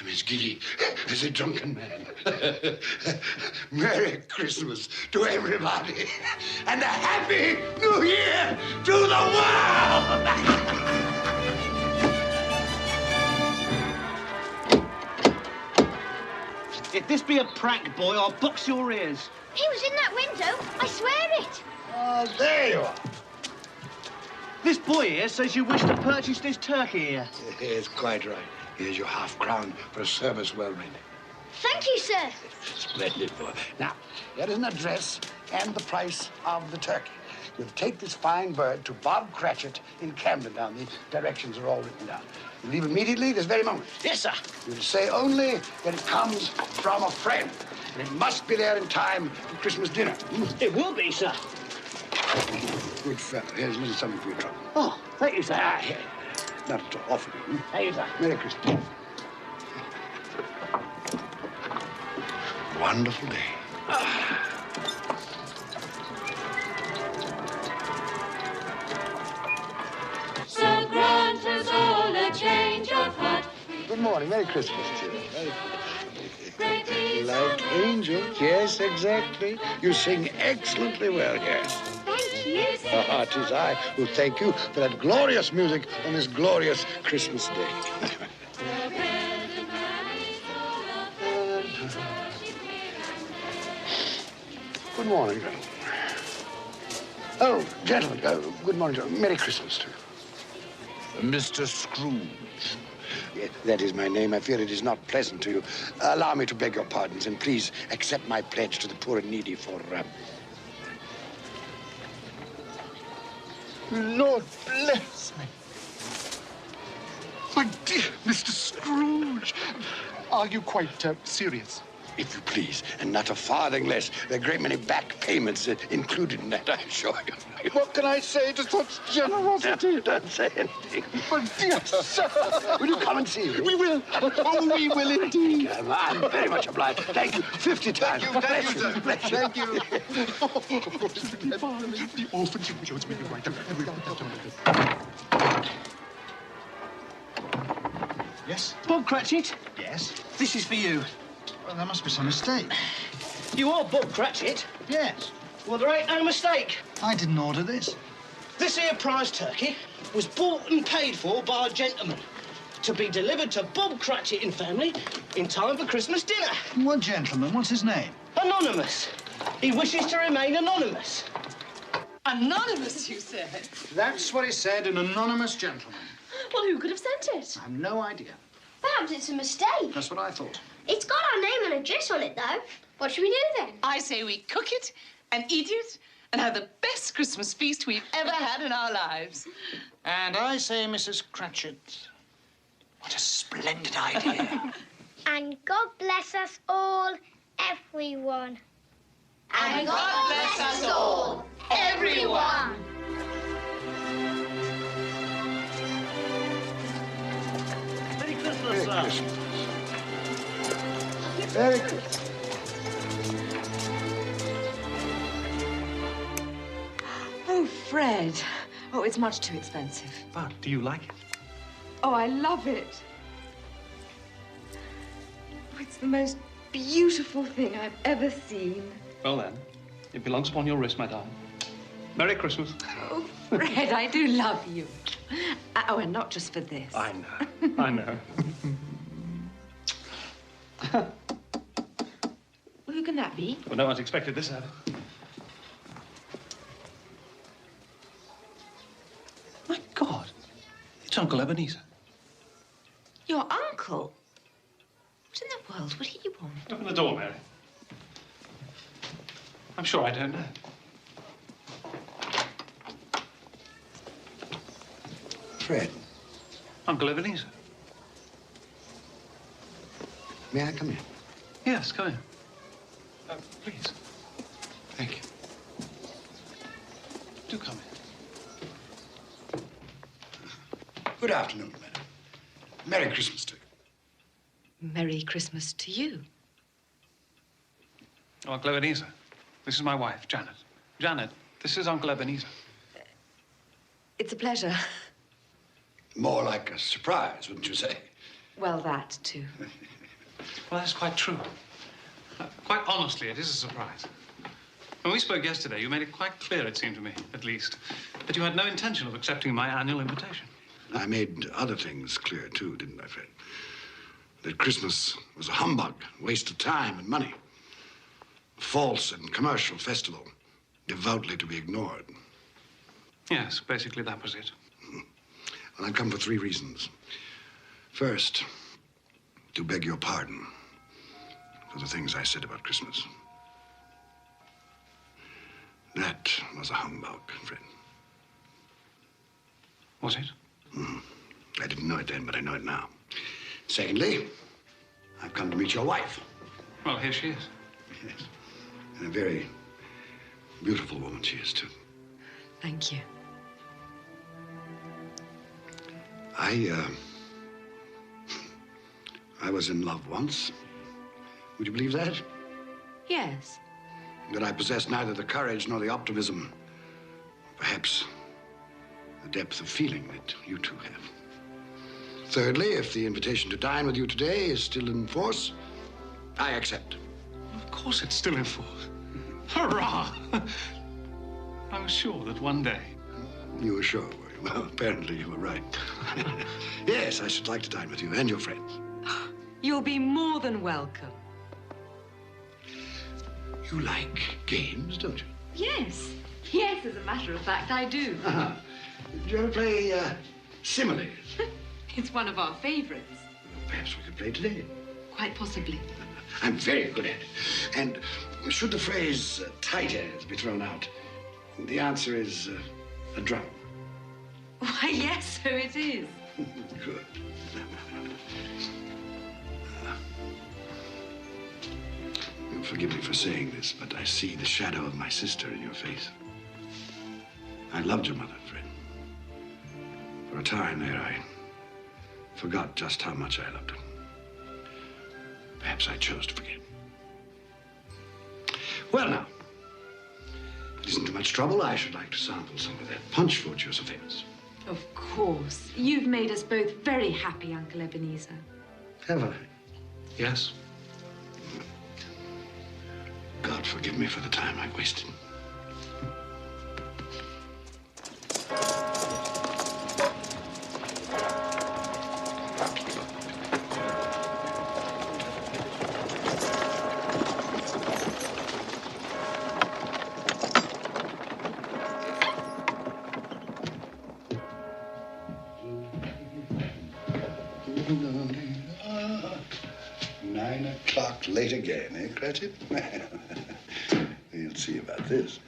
I'm as giddy as a drunken man. Merry Christmas to everybody, and a Happy New Year to the world! If this be a prank, boy, I'll box your ears. He was in that window. I swear it. Oh, there you are. This boy here says you wish to purchase this turkey here. Yes, quite right. Here's your half-crown for a service well rendered. Thank you, sir. Splendid boy. Now, here is an address and the price of the turkey. You'll take this fine bird to Bob Cratchit in Camden Town. The directions are all written down. You leave immediately this very moment. Yes, sir. You'll say only that it comes from a friend. And it must be there in time for Christmas dinner. It will be, sir. Good fellow. Here's a little something for your trouble. Oh, thank you, sir. Ah, here. Not at all. Offer you. Thank you, sir. Merry Christmas. Wonderful day. So grant us all a change of heart. Good morning. Merry Christmas to you. Merry Christmas. Like angels. Yes, exactly. You sing excellently well, yes. Thank you. It is I who thank you for that glorious music on this glorious Christmas day. Good morning, gentlemen. Oh, gentlemen, good morning, gentlemen. Merry Christmas to you. Mr. Scrooge. Yes, that is my name. I fear it is not pleasant to you. Allow me to beg your pardons, and please accept my pledge to the poor and needy for... Lord bless me. My dear Mr. Scrooge, are you quite serious? If you please, and not a farthing less. There are a great many back payments included in that, I assure you. What can I say to such generosity? Don't say anything. My dear sir. Will you come and see me? We will. Oh, we will indeed. I'm very much obliged. Thank you 50 times. Thank you, sir. Bless you. Thank you. The orphans and widows may be right. Yes? Bob Cratchit? Yes? This is for you. Well, there must be some mistake. You are Bob Cratchit? Yes. Well, there ain't no mistake. I didn't order this. This here prize turkey was bought and paid for by a gentleman to be delivered to Bob Cratchit and family in time for Christmas dinner. What gentleman? What's his name? Anonymous. He wishes to remain anonymous. Anonymous, you said? That's what he said, an anonymous gentleman. Well, who could have sent it? I have no idea. Perhaps it's a mistake. That's what I thought. It's got our name and address on it, though. What should we do then? I say we cook it and eat it and have the best Christmas feast we've ever had in our lives. And I say, Mrs. Cratchit, what a splendid idea. And God bless us all, everyone. And God bless us all, everyone. Merry Christmas, sir. Merry Christmas. Oh, Fred. Oh, it's much too expensive. But do you like it? Oh, I love it. Oh, it's the most beautiful thing I've ever seen. Well then, it belongs upon your wrist, my darling. Merry Christmas. Oh, Fred, I do love you. Oh, and not just for this. I know. I know. Who can that be? Well, no one's expected this, have they? My God. It's Uncle Ebenezer. Your uncle? What in the world would he want? Open the door, Mary. I'm sure I don't know. Fred, Uncle Ebenezer. may I come in? Yes, come in. Please. Thank you. Do come in. Good afternoon, madam. Merry Christmas to you. Merry Christmas to you. Oh, Uncle Ebenezer, this is my wife, Janet. Janet, this is Uncle Ebenezer. It's a pleasure. More like a surprise, wouldn't you say? Well, that, too. Well, that's quite true. Quite honestly, it is a surprise. When we spoke yesterday, you made it quite clear, it seemed to me, at least, that you had no intention of accepting my annual invitation. I made other things clear, too, didn't I, Fred? That Christmas was a humbug, a waste of time and money. A false and commercial festival, devoutly to be ignored. Yes, basically that was it. Well, I've come for 3 reasons. First, to beg your pardon for the things I said about Christmas. That was a humbug, Fred. Was it? I didn't know it then, but I know it now. Secondly, I've come to meet your wife. Well, here she is. Yes. And a very beautiful woman she is, too. Thank you. I was in love once. Would you believe that? Yes. That I possess neither the courage nor the optimism, perhaps the depth of feeling that you two have. Thirdly, if the invitation to dine with you today is still in force, I accept. Of course it's still in force. Hurrah! I was sure that one day. You were sure, were you? Well, apparently you were right. Yes, I should like to dine with you and your friends. You'll be more than welcome. You like games, don't you? Yes. Yes, as a matter of fact, I do. Did you ever play Similes? It's one of our favorites. Perhaps we could play today. Quite possibly. I'm very good at it. And should the phrase tight as be thrown out, the answer is a drum. Why, yes, so it is. Good. You'll forgive me for saying this, but I see the shadow of my sister in your face. I loved your mother, Fred. For a time there, I forgot just how much I loved her. Perhaps I chose to forget. Well, now, if it isn't too much trouble, I should like to sample some of that punch for which you're so famous. Of course. You've made us both very happy, Uncle Ebenezer. Have I? Yes. God forgive me for the time I wasted. Late again, eh, Cratchit? We'll see about this.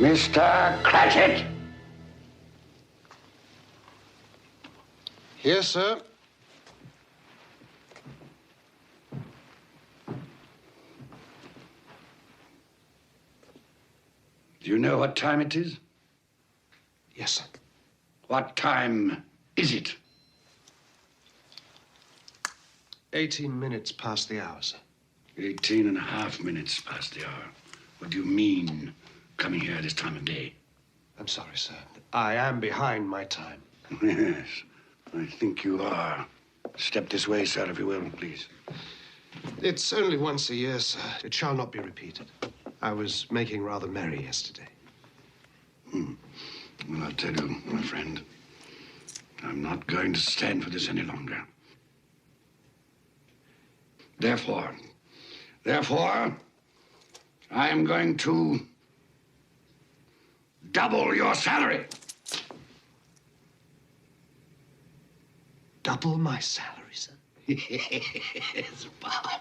Mr. Cratchit! Here, sir. Do you know what time it is? Yes, sir. What time is it? 18 minutes past the hour, sir. 18 and a half minutes past the hour. What do you mean, coming here this time of day? I'm sorry, sir. I am behind my time. Yes, I think you are. Step this way, sir, if you will, please. It's only once a year, sir. It shall not be repeated. I was making rather merry yesterday. Well, I'll tell you, my friend, I'm not going to stand for this any longer. Therefore, I am going to double your salary. Double my salary, sir? Yes, Bob.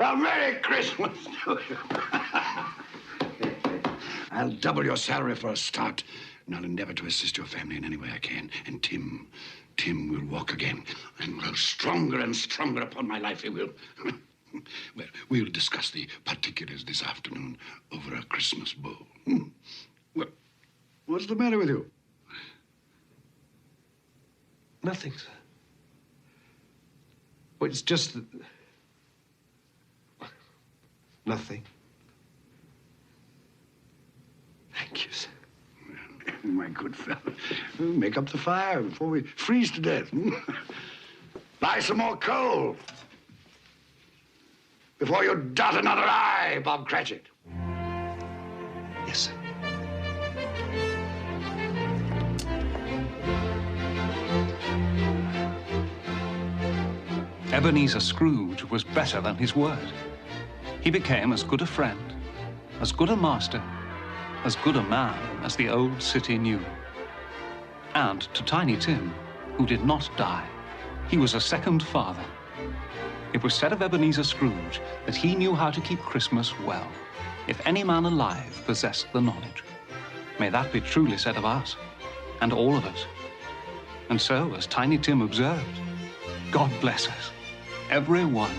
A Merry Christmas to you. I'll double your salary for a start, and I'll endeavor to assist your family in any way I can. And Tim will walk again and grow stronger and stronger upon my life, he will. Well, we'll discuss the particulars this afternoon over a Christmas bowl. Well, what's the matter with you? Nothing, sir. Well, it's just that... Nothing. Thank you, sir. My good fellow, make up the fire before we freeze to death. Buy some more coal before you dot another I, Bob Cratchit. Yes, sir. Ebenezer Scrooge was better than his word. He became as good a friend, as good a master, as good a man as the old city knew. And to Tiny Tim, who did not die, he was a second father. It was said of Ebenezer Scrooge that he knew how to keep Christmas well, if any man alive possessed the knowledge. May that be truly said of us, and all of us. And so, as Tiny Tim observed, God bless us, every one.